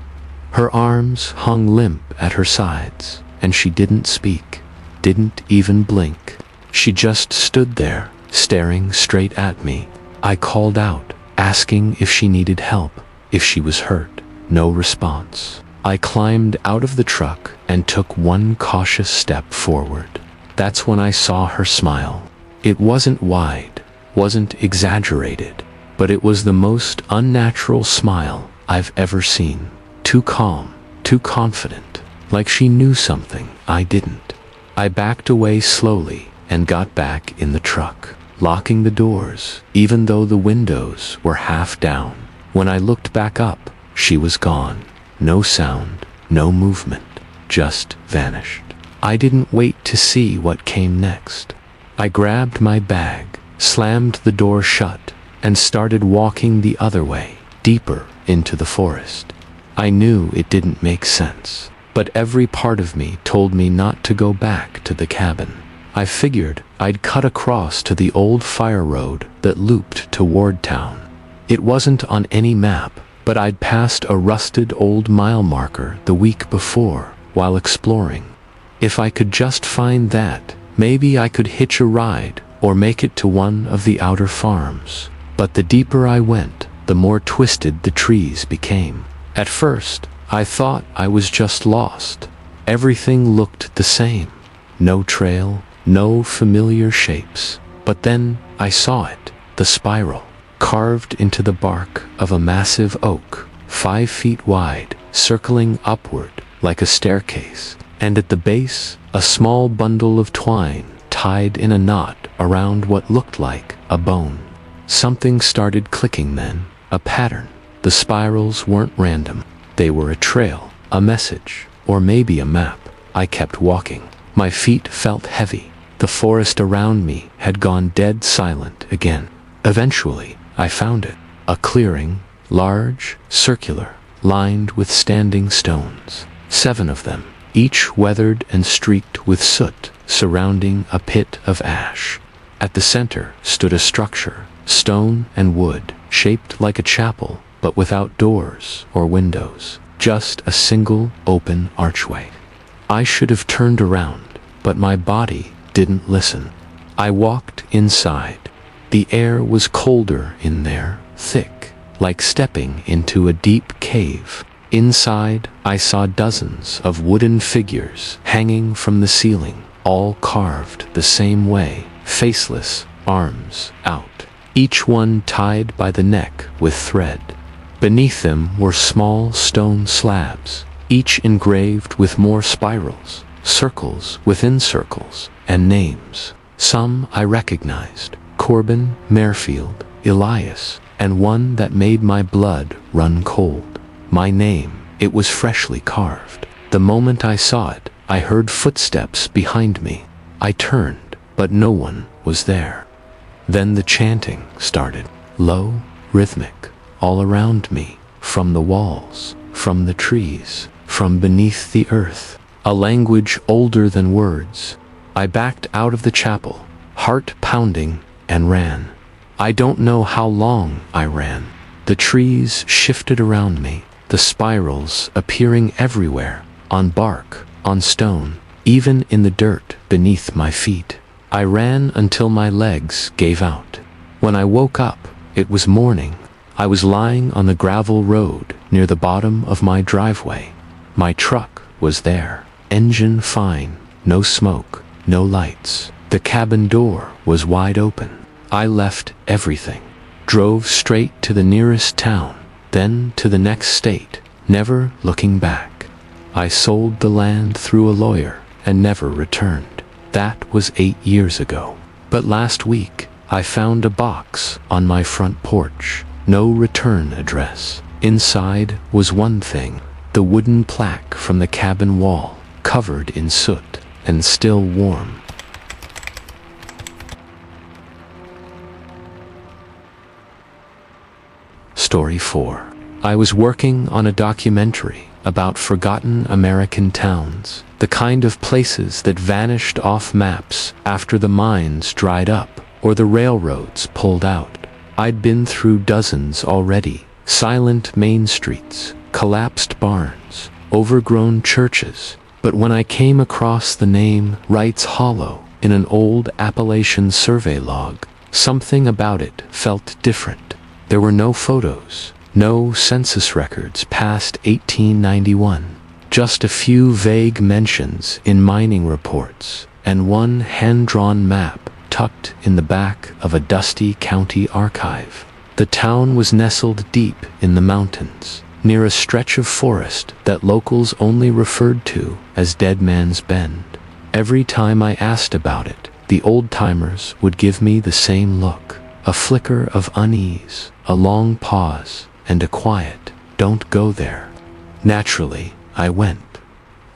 Her arms hung limp at her sides, and she didn't speak, didn't even blink. She just stood there, staring straight at me. I called out, asking if she needed help, if she was hurt. No response. I climbed out of the truck and took one cautious step forward. That's when I saw her smile. It wasn't wide, wasn't exaggerated, but it was the most unnatural smile I've ever seen. Too calm, too confident, like she knew something I didn't. I backed away slowly and got back in the truck, locking the doors, even though the windows were half down. When I looked back up, she was gone. No sound, no movement, just vanished. I didn't wait to see what came next. I grabbed my bag, slammed the door shut, and started walking the other way, deeper into the forest. I knew it didn't make sense, but every part of me told me not to go back to the cabin. I figured I'd cut across to the old fire road that looped toward town. It wasn't on any map, but I'd passed a rusted old mile marker the week before while exploring. If I could just find that, maybe I could hitch a ride or make it to one of the outer farms. But the deeper I went, the more twisted the trees became. At first, I thought I was just lost. Everything looked the same. No trail, no familiar shapes. But then I saw it, the spiral, carved into the bark of a massive oak, 5 feet wide, circling upward like a staircase, and at the base, a small bundle of twine tied in a knot around what looked like a bone. Something started clicking then, a pattern. The spirals weren't random. They were a trail, a message, or maybe a map. I kept walking. My feet felt heavy. The forest around me had gone dead silent again. Eventually, I found it. A clearing, large, circular, lined with standing stones. 7 of them, each weathered and streaked with soot, surrounding a pit of ash. At the center stood a structure, stone and wood, shaped like a chapel, but without doors or windows, just a single open archway. I should have turned around, but my body didn't listen. I walked inside. The air was colder in there, thick, like stepping into a deep cave. Inside, I saw dozens of wooden figures hanging from the ceiling, all carved the same way, faceless, arms out, each one tied by the neck with thread. Beneath them were small stone slabs, each engraved with more spirals, circles within circles, and names. Some I recognized: Corbin, Merfield, Elias, and one that made my blood run cold. My name, it was freshly carved. The moment I saw it, I heard footsteps behind me. I turned, but no one was there. Then the chanting started, low, rhythmic, all around me, from the walls, from the trees, from beneath the earth, a language older than words. I backed out of the chapel, heart pounding, and ran. I don't know how long I ran. The trees shifted around me, the spirals appearing everywhere, on bark, on stone, even in the dirt beneath my feet. I ran until my legs gave out. When I woke up, it was morning. I was lying on the gravel road near the bottom of my driveway. My truck was there, engine fine, no smoke, no lights. The cabin door was wide open. I left everything, drove straight to the nearest town, then to the next state, never looking back. I sold the land through a lawyer and never returned. That was 8 years ago. But last week, I found a box on my front porch. No return address. Inside was one thing, the wooden plaque from the cabin wall, covered in soot and still warm. Story 4. I was working on a documentary about forgotten American towns, the kind of places that vanished off maps after the mines dried up or the railroads pulled out. I'd been through dozens already: silent main streets, collapsed barns, overgrown churches. But when I came across the name Wright's Hollow in an old Appalachian survey log, something about it felt different. There were no photos, no census records past 1891, just a few vague mentions in mining reports and one hand-drawn map tucked in the back of a dusty county archive. The town was nestled deep in the mountains, near a stretch of forest that locals only referred to as Dead Man's Bend. Every time I asked about it, the old-timers would give me the same look, a flicker of unease, a long pause, and a quiet, "Don't go there." Naturally, I went.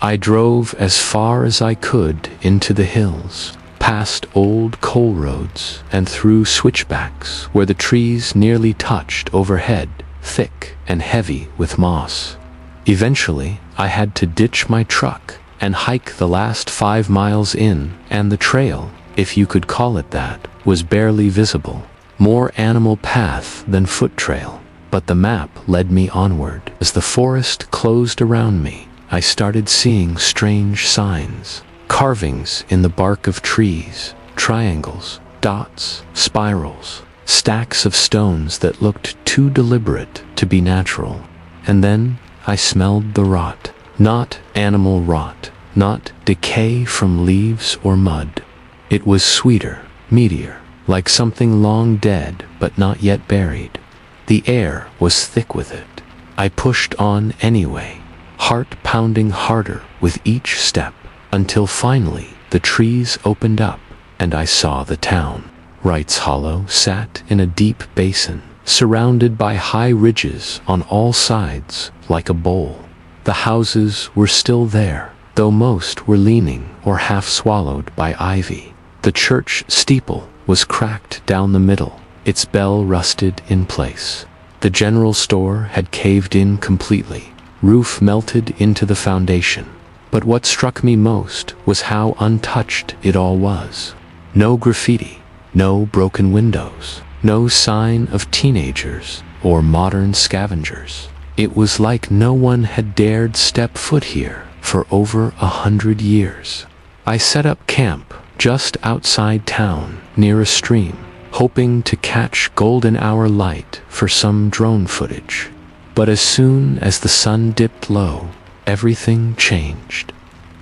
I drove as far as I could into the hills, past old coal roads and through switchbacks where the trees nearly touched overhead, thick and heavy with moss. Eventually, I had to ditch my truck and hike the last 5 miles in, and the trail, if you could call it that, was barely visible. More animal path than foot trail, but the map led me onward. As the forest closed around me, I started seeing strange signs. Carvings in the bark of trees, triangles, dots, spirals, stacks of stones that looked too deliberate to be natural. And then I smelled the rot. Not animal rot, not decay from leaves or mud. It was sweeter, meatier, like something long dead but not yet buried. The air was thick with it. I pushed on anyway, heart pounding harder with each step, until finally the trees opened up and I saw the town. Wright's Hollow sat in a deep basin, surrounded by high ridges on all sides like a bowl. The houses were still there, though most were leaning or half swallowed by ivy. The church steeple was cracked down the middle, its bell rusted in place. The general store had caved in completely, roof melted into the foundation. But what struck me most was how untouched it all was. No graffiti, no broken windows, no sign of teenagers or modern scavengers. It was like no one had dared step foot here for over 100 years. I set up camp just outside town, near a stream, hoping to catch golden hour light for some drone footage. But as soon as the sun dipped low, everything changed.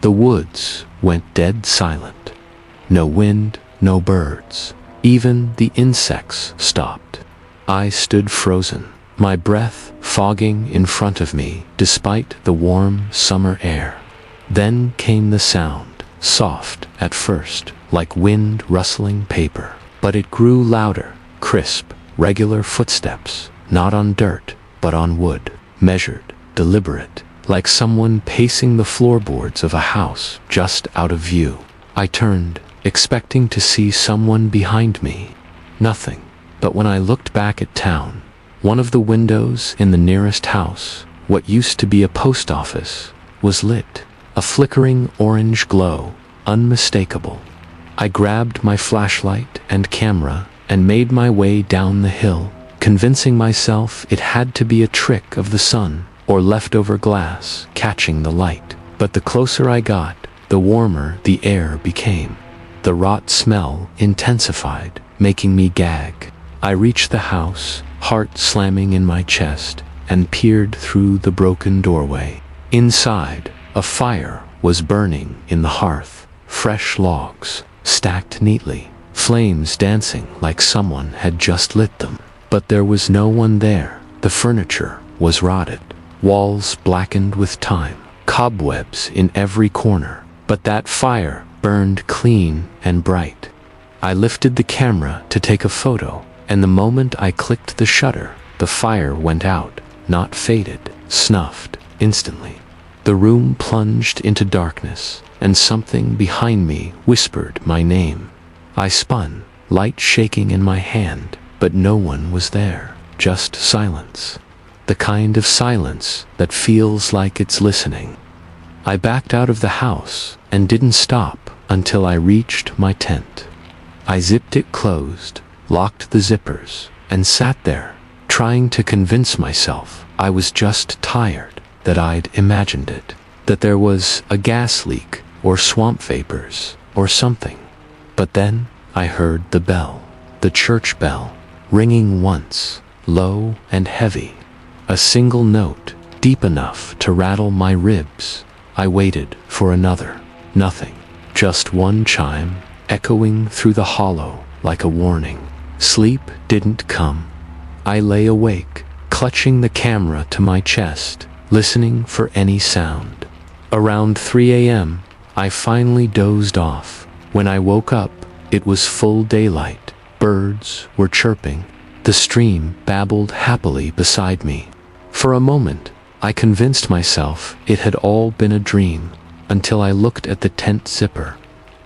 The woods went dead silent. No wind, no birds. Even the insects stopped. I stood frozen, my breath fogging in front of me despite the warm summer air. Then came the sound, soft at first, like wind rustling paper. But it grew louder, crisp, regular footsteps, not on dirt, but on wood, measured, deliberate, like someone pacing the floorboards of a house just out of view. I turned, expecting to see someone behind me. Nothing. But when I looked back at town, one of the windows in the nearest house, what used to be a post office, was lit. A flickering orange glow, unmistakable. I grabbed my flashlight and camera and made my way down the hill, convincing myself it had to be a trick of the sun or leftover glass catching the light. But the closer I got, the warmer the air became. The rot smell intensified, making me gag. I reached the house, heart slamming in my chest, and peered through the broken doorway. Inside, a fire was burning in the hearth, fresh logs, stacked neatly, flames dancing like someone had just lit them. But there was no one there. The furniture was rotted, walls blackened with time, cobwebs in every corner, but that fire burned clean and bright. I lifted the camera to take a photo, and the moment I clicked the shutter, the fire went out, not faded, snuffed, instantly. The room plunged into darkness, and something behind me whispered my name. I spun, light shaking in my hand, but no one was there, just silence. The kind of silence that feels like it's listening. I backed out of the house and didn't stop until I reached my tent. I zipped it closed, locked the zippers, and sat there, trying to convince myself I was just tired, that I'd imagined it, that there was a gas leak or swamp vapors or something. But then I heard the bell, the church bell, ringing once, low and heavy. A single note, deep enough to rattle my ribs. I waited for another. Nothing. Just one chime, echoing through the hollow like a warning. Sleep didn't come. I lay awake, clutching the camera to my chest, listening for any sound. Around 3 a.m., I finally dozed off. When I woke up, it was full daylight. Birds were chirping. The stream babbled happily beside me. For a moment, I convinced myself it had all been a dream, until I looked at the tent zipper.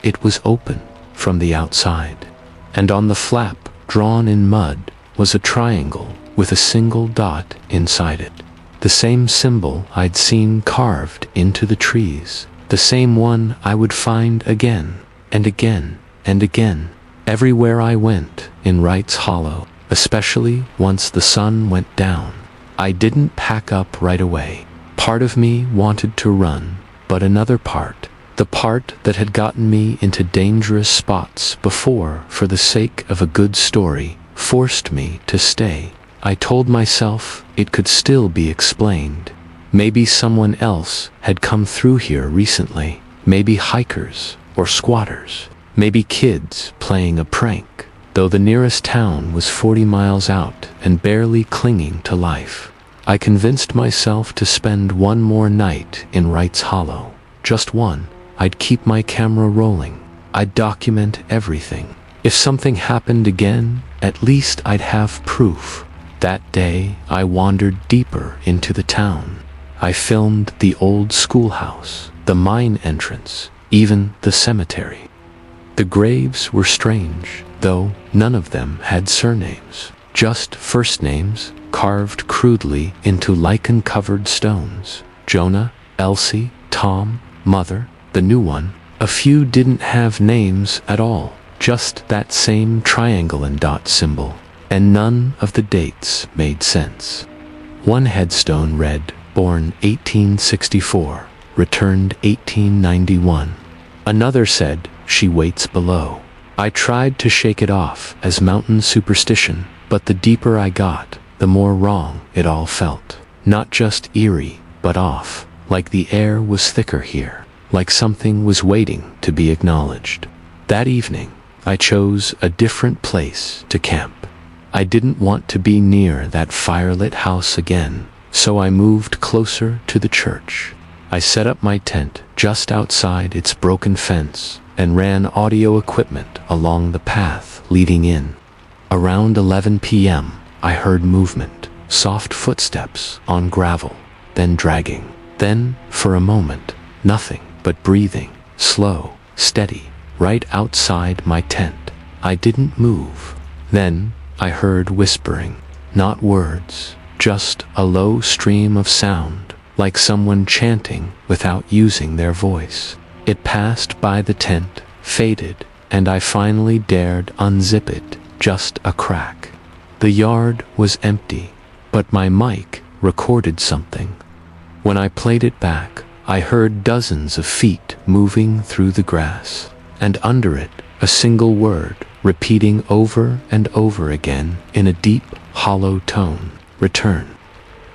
It was open from the outside, and on the flap, drawn in mud, was a triangle with a single dot inside it. The same symbol I'd seen carved into the trees, the same one I would find again and again and again, everywhere I went in Wright's Hollow, especially once the sun went down. I didn't pack up right away. Part of me wanted to run, but another part, the part that had gotten me into dangerous spots before for the sake of a good story, forced me to stay. I told myself it could still be explained. Maybe someone else had come through here recently. Maybe hikers or squatters. Maybe kids playing a prank, though the nearest town was 40 miles out and barely clinging to life. I convinced myself to spend one more night in Wright's Hollow. Just one. I'd keep my camera rolling. I'd document everything. If something happened again, at least I'd have proof. That day, I wandered deeper into the town. I filmed the old schoolhouse, the mine entrance, even the cemetery. The graves were strange, though none of them had surnames, just first names carved crudely into lichen-covered stones. Jonah, Elsie, Tom, Mother, the new one. A few didn't have names at all, just that same triangle and dot symbol, and none of the dates made sense. One headstone read, born 1864, returned 1891. Another said, she waits below. I tried to shake it off as mountain superstition, but the deeper I got, the more wrong it all felt. Not just eerie, but off, like the air was thicker here, like something was waiting to be acknowledged. That evening, I chose a different place to camp. I didn't want to be near that firelit house again, so I moved closer to the church. I set up my tent just outside its broken fence and ran audio equipment along the path leading in. Around 11 p.m., I heard movement, soft footsteps on gravel, then dragging. Then, for a moment, nothing but breathing, slow, steady, right outside my tent. I didn't move. Then, I heard whispering, not words, just a low stream of sound, like someone chanting without using their voice. It passed by the tent, faded, and I finally dared unzip it, just a crack. The yard was empty, but my mic recorded something. When I played it back, I heard dozens of feet moving through the grass, and under it, a single word, repeating over and over again in a deep, hollow tone, return.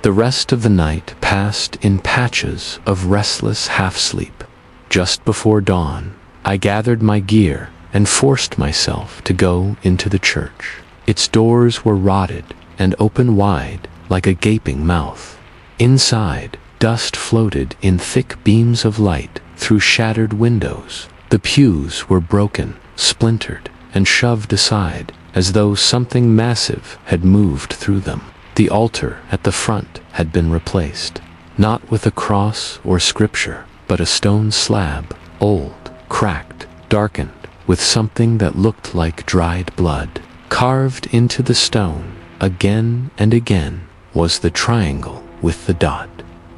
The rest of the night passed in patches of restless half-sleep. Just before dawn, I gathered my gear and forced myself to go into the church. Its doors were rotted and open wide, like a gaping mouth. Inside, dust floated in thick beams of light through shattered windows. The pews were broken, splintered, and shoved aside, as though something massive had moved through them. The altar at the front had been replaced, not with a cross or scripture, but a stone slab, old, cracked, darkened, with something that looked like dried blood. Carved into the stone, again and again, was the triangle with the dot.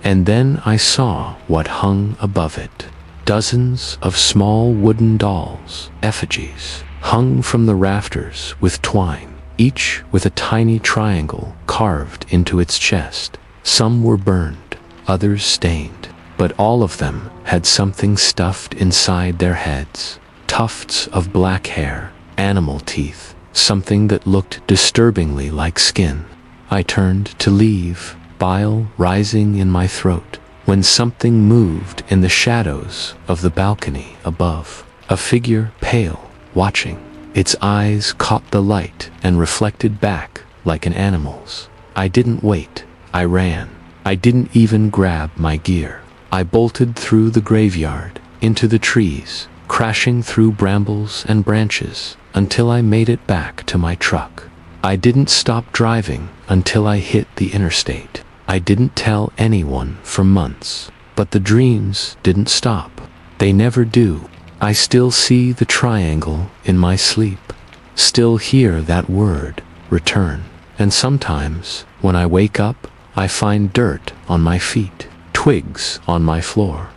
And then I saw what hung above it. Dozens of small wooden dolls, effigies, hung from the rafters with twine, each with a tiny triangle carved into its chest. Some were burned, others stained, but all of them had something stuffed inside their heads. Tufts of black hair, animal teeth, something that looked disturbingly like skin. I turned to leave, bile rising in my throat, when something moved in the shadows of the balcony above. A figure, pale, watching. Its eyes caught the light and reflected back like an animal's. I didn't wait. I ran. I didn't even grab my gear. I bolted through the graveyard, into the trees, crashing through brambles and branches, until I made it back to my truck. I didn't stop driving until I hit the interstate. I didn't tell anyone for months, but the dreams didn't stop. They never do. I still see the triangle in my sleep, still hear that word, return. And sometimes, when I wake up, I find dirt on my feet, twigs on my floor.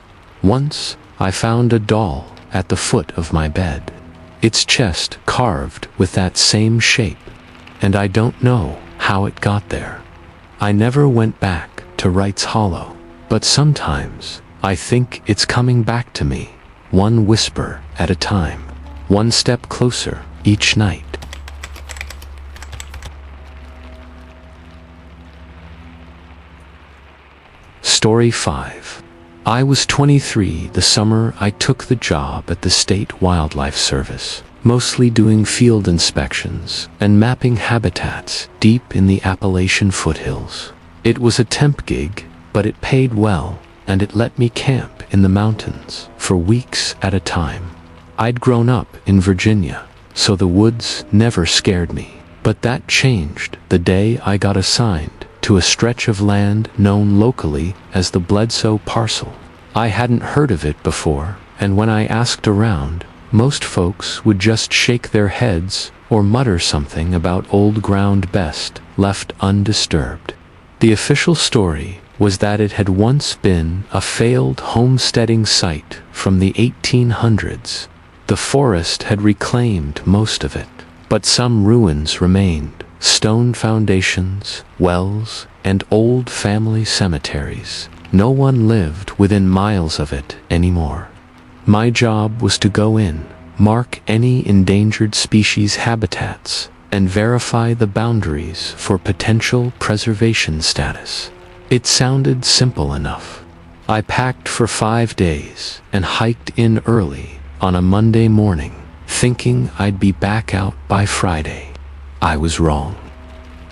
Once, I found a doll at the foot of my bed, its chest carved with that same shape, and I don't know how it got there. I never went back to Wright's Hollow, but sometimes I think it's coming back to me, one whisper at a time, one step closer each night. Story 5. I was 23 the summer I took the job at the State Wildlife Service, mostly doing field inspections and mapping habitats deep in the Appalachian foothills. It was a temp gig, but it paid well, and it let me camp in the mountains for weeks at a time. I'd grown up in Virginia, so the woods never scared me, but that changed the day I got assigned to a stretch of land known locally as the Bledsoe parcel. I hadn't heard of it before, and when I asked around, most folks would just shake their heads or mutter something about old ground best left undisturbed. The official story was that it had once been a failed homesteading site from the 1800s. The forest had reclaimed most of it, but some ruins remained. Stone foundations, wells, and old family cemeteries. No one lived within miles of it anymore. My job was to go in, mark any endangered species habitats, and verify the boundaries for potential preservation status. It sounded simple enough. I packed for 5 days and hiked in early on a Monday morning, thinking I'd be back out by Friday. I was wrong.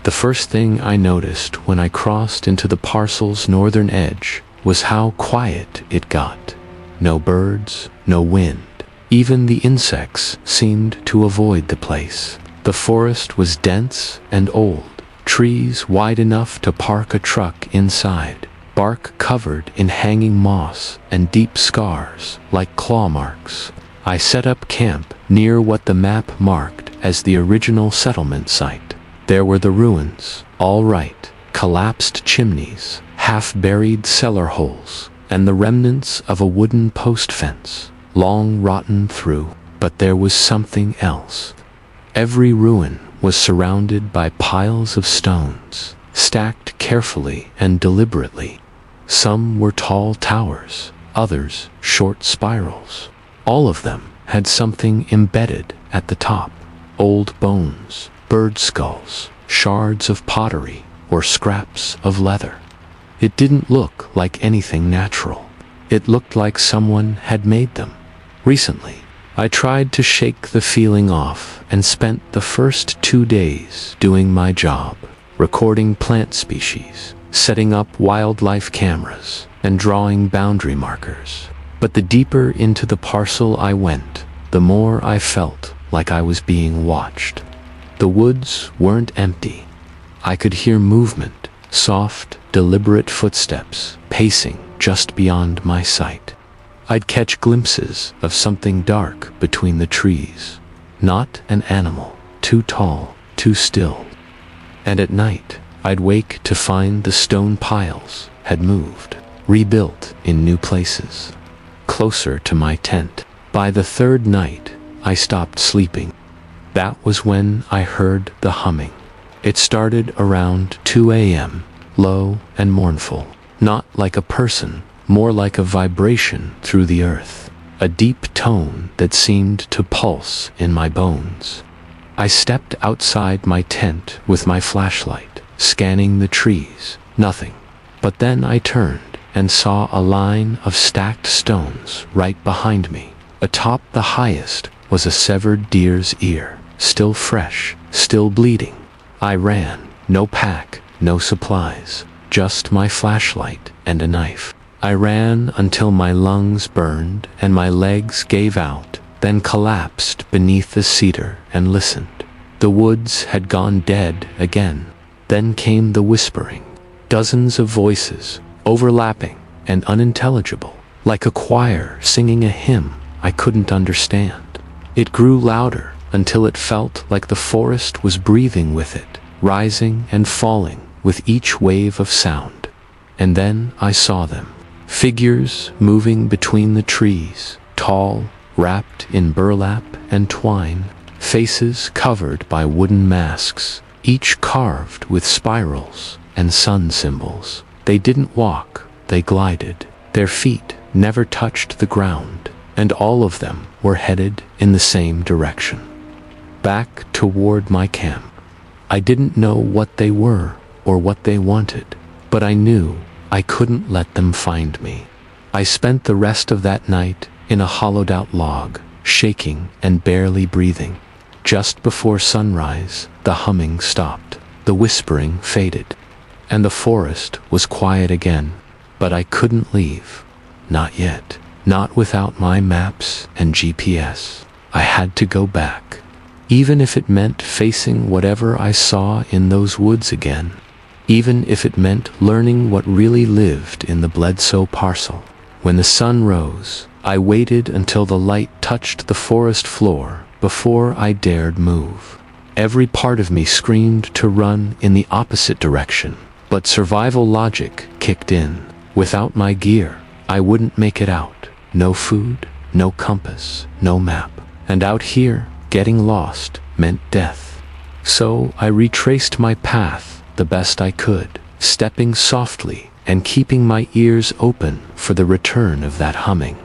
The first thing I noticed when I crossed into the parcel's northern edge was how quiet it got. No birds, no wind. Even the insects seemed to avoid the place. The forest was dense and old, trees wide enough to park a truck inside, bark covered in hanging moss and deep scars like claw marks. I set up camp near what the map marked as the original settlement site. There were the ruins, all right, collapsed chimneys, half-buried cellar holes, and the remnants of a wooden post fence, long rotten through. But there was something else. Every ruin was surrounded by piles of stones, stacked carefully and deliberately. Some were tall towers, others short spirals. All of them had something embedded at the top. Old bones, bird skulls, shards of pottery, or scraps of leather. It didn't look like anything natural. It looked like someone had made them. Recently, I tried to shake the feeling off and spent the first 2 days doing my job, recording plant species, setting up wildlife cameras, and drawing boundary markers. But the deeper into the parcel I went, the more I felt like I was being watched. The woods weren't empty. I could hear movement, soft, deliberate footsteps pacing just beyond my sight. I'd catch glimpses of something dark between the trees, not an animal, too tall, too still. And at night, I'd wake to find the stone piles had moved, rebuilt in new places, closer to my tent. By the third night, I stopped sleeping. That was when I heard the humming. It started around 2 a.m., low and mournful, not like a person, more like a vibration through the earth, a deep tone that seemed to pulse in my bones. I stepped outside my tent with my flashlight, scanning the trees, nothing. But then I turned and saw a line of stacked stones right behind me. Atop the highest was a severed deer's ear, still fresh, still bleeding. I ran, no pack, no supplies, just my flashlight and a knife. I ran until my lungs burned and my legs gave out, then collapsed beneath the cedar and listened. The woods had gone dead again. Then came the whispering, dozens of voices, overlapping and unintelligible, like a choir singing a hymn I couldn't understand. It grew louder until it felt like the forest was breathing with it, rising and falling with each wave of sound. And then I saw them, figures moving between the trees, tall, wrapped in burlap and twine, faces covered by wooden masks, each carved with spirals and sun symbols. They didn't walk, they glided. Their feet never touched the ground, and all of them were headed in the same direction, back toward my camp. I didn't know what they were or what they wanted, but I knew I couldn't let them find me. I spent the rest of that night in a hollowed-out log, shaking and barely breathing. Just before sunrise, the humming stopped, the whispering faded, and the forest was quiet again. But I couldn't leave. Not yet. Not without my maps and GPS. I had to go back, even if it meant facing whatever I saw in those woods again, even if it meant learning what really lived in the Bledsoe parcel. When the sun rose, I waited until the light touched the forest floor before I dared move. Every part of me screamed to run in the opposite direction, but survival logic kicked in. Without my gear, I wouldn't make it out. No food, no compass, no map. And out here, getting lost meant death. So I retraced my path the best I could, stepping softly and keeping my ears open for the return of that humming.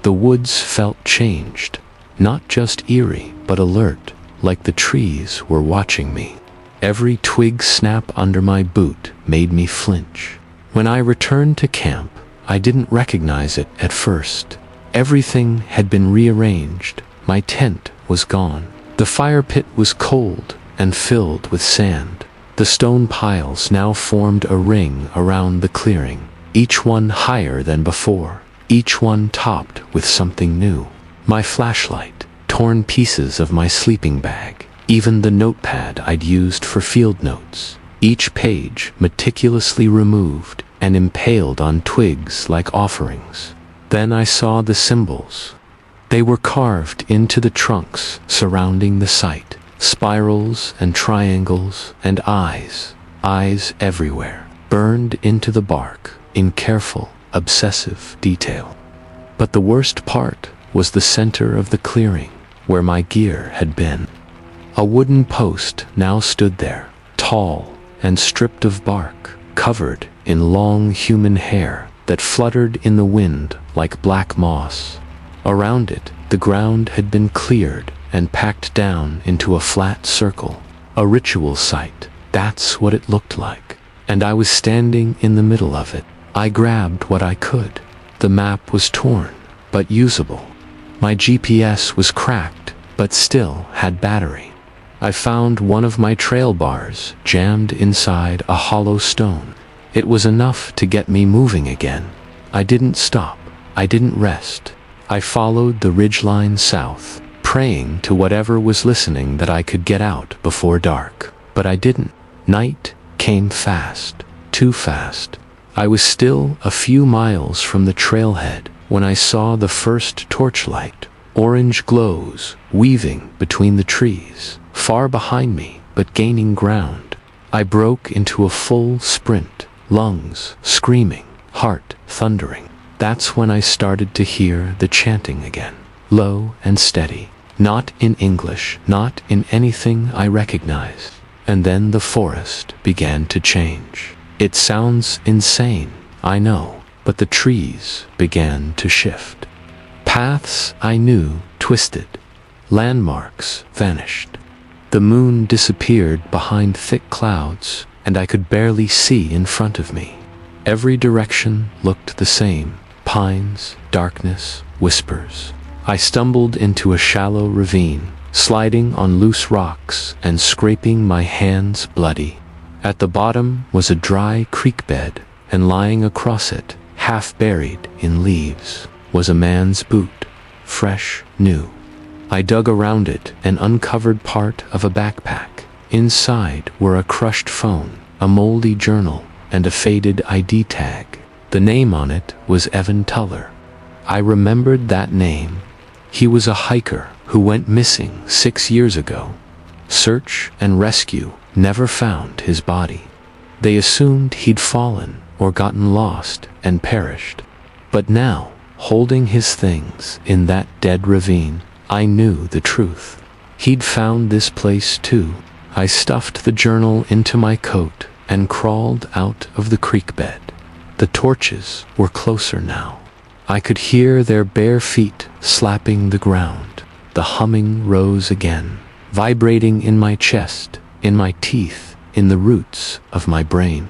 The woods felt changed, not just eerie, but alert, like the trees were watching me. Every twig snap under my boot made me flinch. When I returned to camp, I didn't recognize it at first. Everything had been rearranged. My tent was gone. The fire pit was cold and filled with sand. The stone piles now formed a ring around the clearing, each one higher than before, each one topped with something new. My flashlight, torn pieces of my sleeping bag, even the notepad I'd used for field notes, each page meticulously removed and impaled on twigs like offerings. Then I saw the symbols. They were carved into the trunks surrounding the site, spirals and triangles and eyes everywhere, burned into the bark in careful, obsessive detail. But the worst part was the center of the clearing, where my gear had been. A wooden post now stood there, tall and stripped of bark, covered in long human hair that fluttered in the wind like black moss. Around it, the ground had been cleared and packed down into a flat circle. A ritual site, that's what it looked like. And I was standing in the middle of it. I grabbed what I could. The map was torn, but usable. My GPS was cracked, but still had battery. I found one of my trail bars jammed inside a hollow stone. It was enough to get me moving again. I didn't stop. I didn't rest. I followed the ridgeline south, praying to whatever was listening that I could get out before dark. But I didn't. Night came fast, too fast. I was still a few miles from the trailhead when I saw the first torchlight, orange glows weaving between the trees, far behind me but gaining ground. I broke into a full sprint, lungs screaming, heart thundering. That's when I started to hear the chanting again, low and steady, not in English, not in anything I recognized. And then the forest began to change. It sounds insane, I know, but the trees began to shift. Paths I knew twisted. Landmarks vanished. The moon disappeared behind thick clouds, and I could barely see in front of me. Every direction looked the same. Pines, darkness, whispers. I stumbled into a shallow ravine, sliding on loose rocks and scraping my hands bloody. At the bottom was a dry creek bed, and lying across it, half buried in leaves, was a man's boot, fresh, new. I dug around it and uncovered part of a backpack. Inside were a crushed phone, a moldy journal, and a faded ID tag. The name on it was Evan Tuller. I remembered that name. He was a hiker who went missing 6 years ago. Search and rescue never found his body. They assumed he'd fallen or gotten lost and perished. But now, holding his things in that dead ravine, I knew the truth. He'd found this place too. I stuffed the journal into my coat and crawled out of the creek bed. The torches were closer now. I could hear their bare feet slapping the ground. The humming rose again, vibrating in my chest, in my teeth, in the roots of my brain.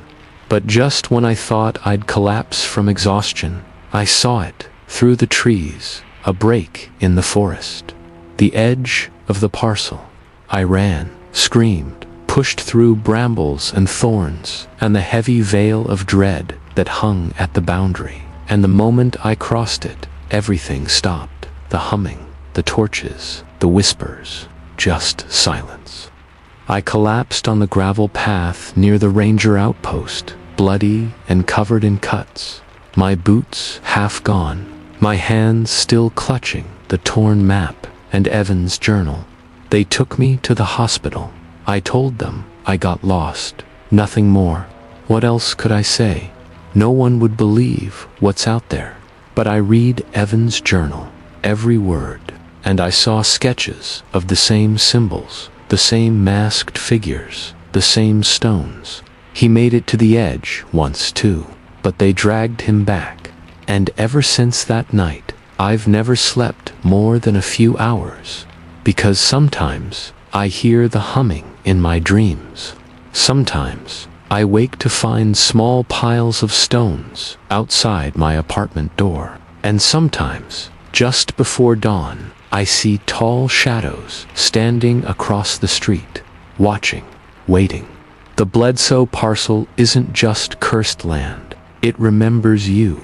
But just when I thought I'd collapse from exhaustion, I saw it, through the trees, a break in the forest. The edge of the parcel. I ran, screamed, pushed through brambles and thorns, and the heavy veil of dread that hung at the boundary. And the moment I crossed it, everything stopped. The humming, the torches, the whispers, just silence. I collapsed on the gravel path near the ranger outpost, bloody and covered in cuts. My boots half gone, my hands still clutching the torn map and Evan's journal. They took me to the hospital. I told them I got lost. Nothing more. What else could I say? No one would believe what's out there. But I read Evan's journal, every word, and I saw sketches of the same symbols, the same masked figures, the same stones. He made it to the edge once too, but they dragged him back. And ever since that night, I've never slept more than a few hours, because sometimes I hear the humming in my dreams. Sometimes I wake to find small piles of stones outside my apartment door. And sometimes, just before dawn, I see tall shadows standing across the street, watching, waiting. The Bledsoe parcel isn't just cursed land. It remembers you.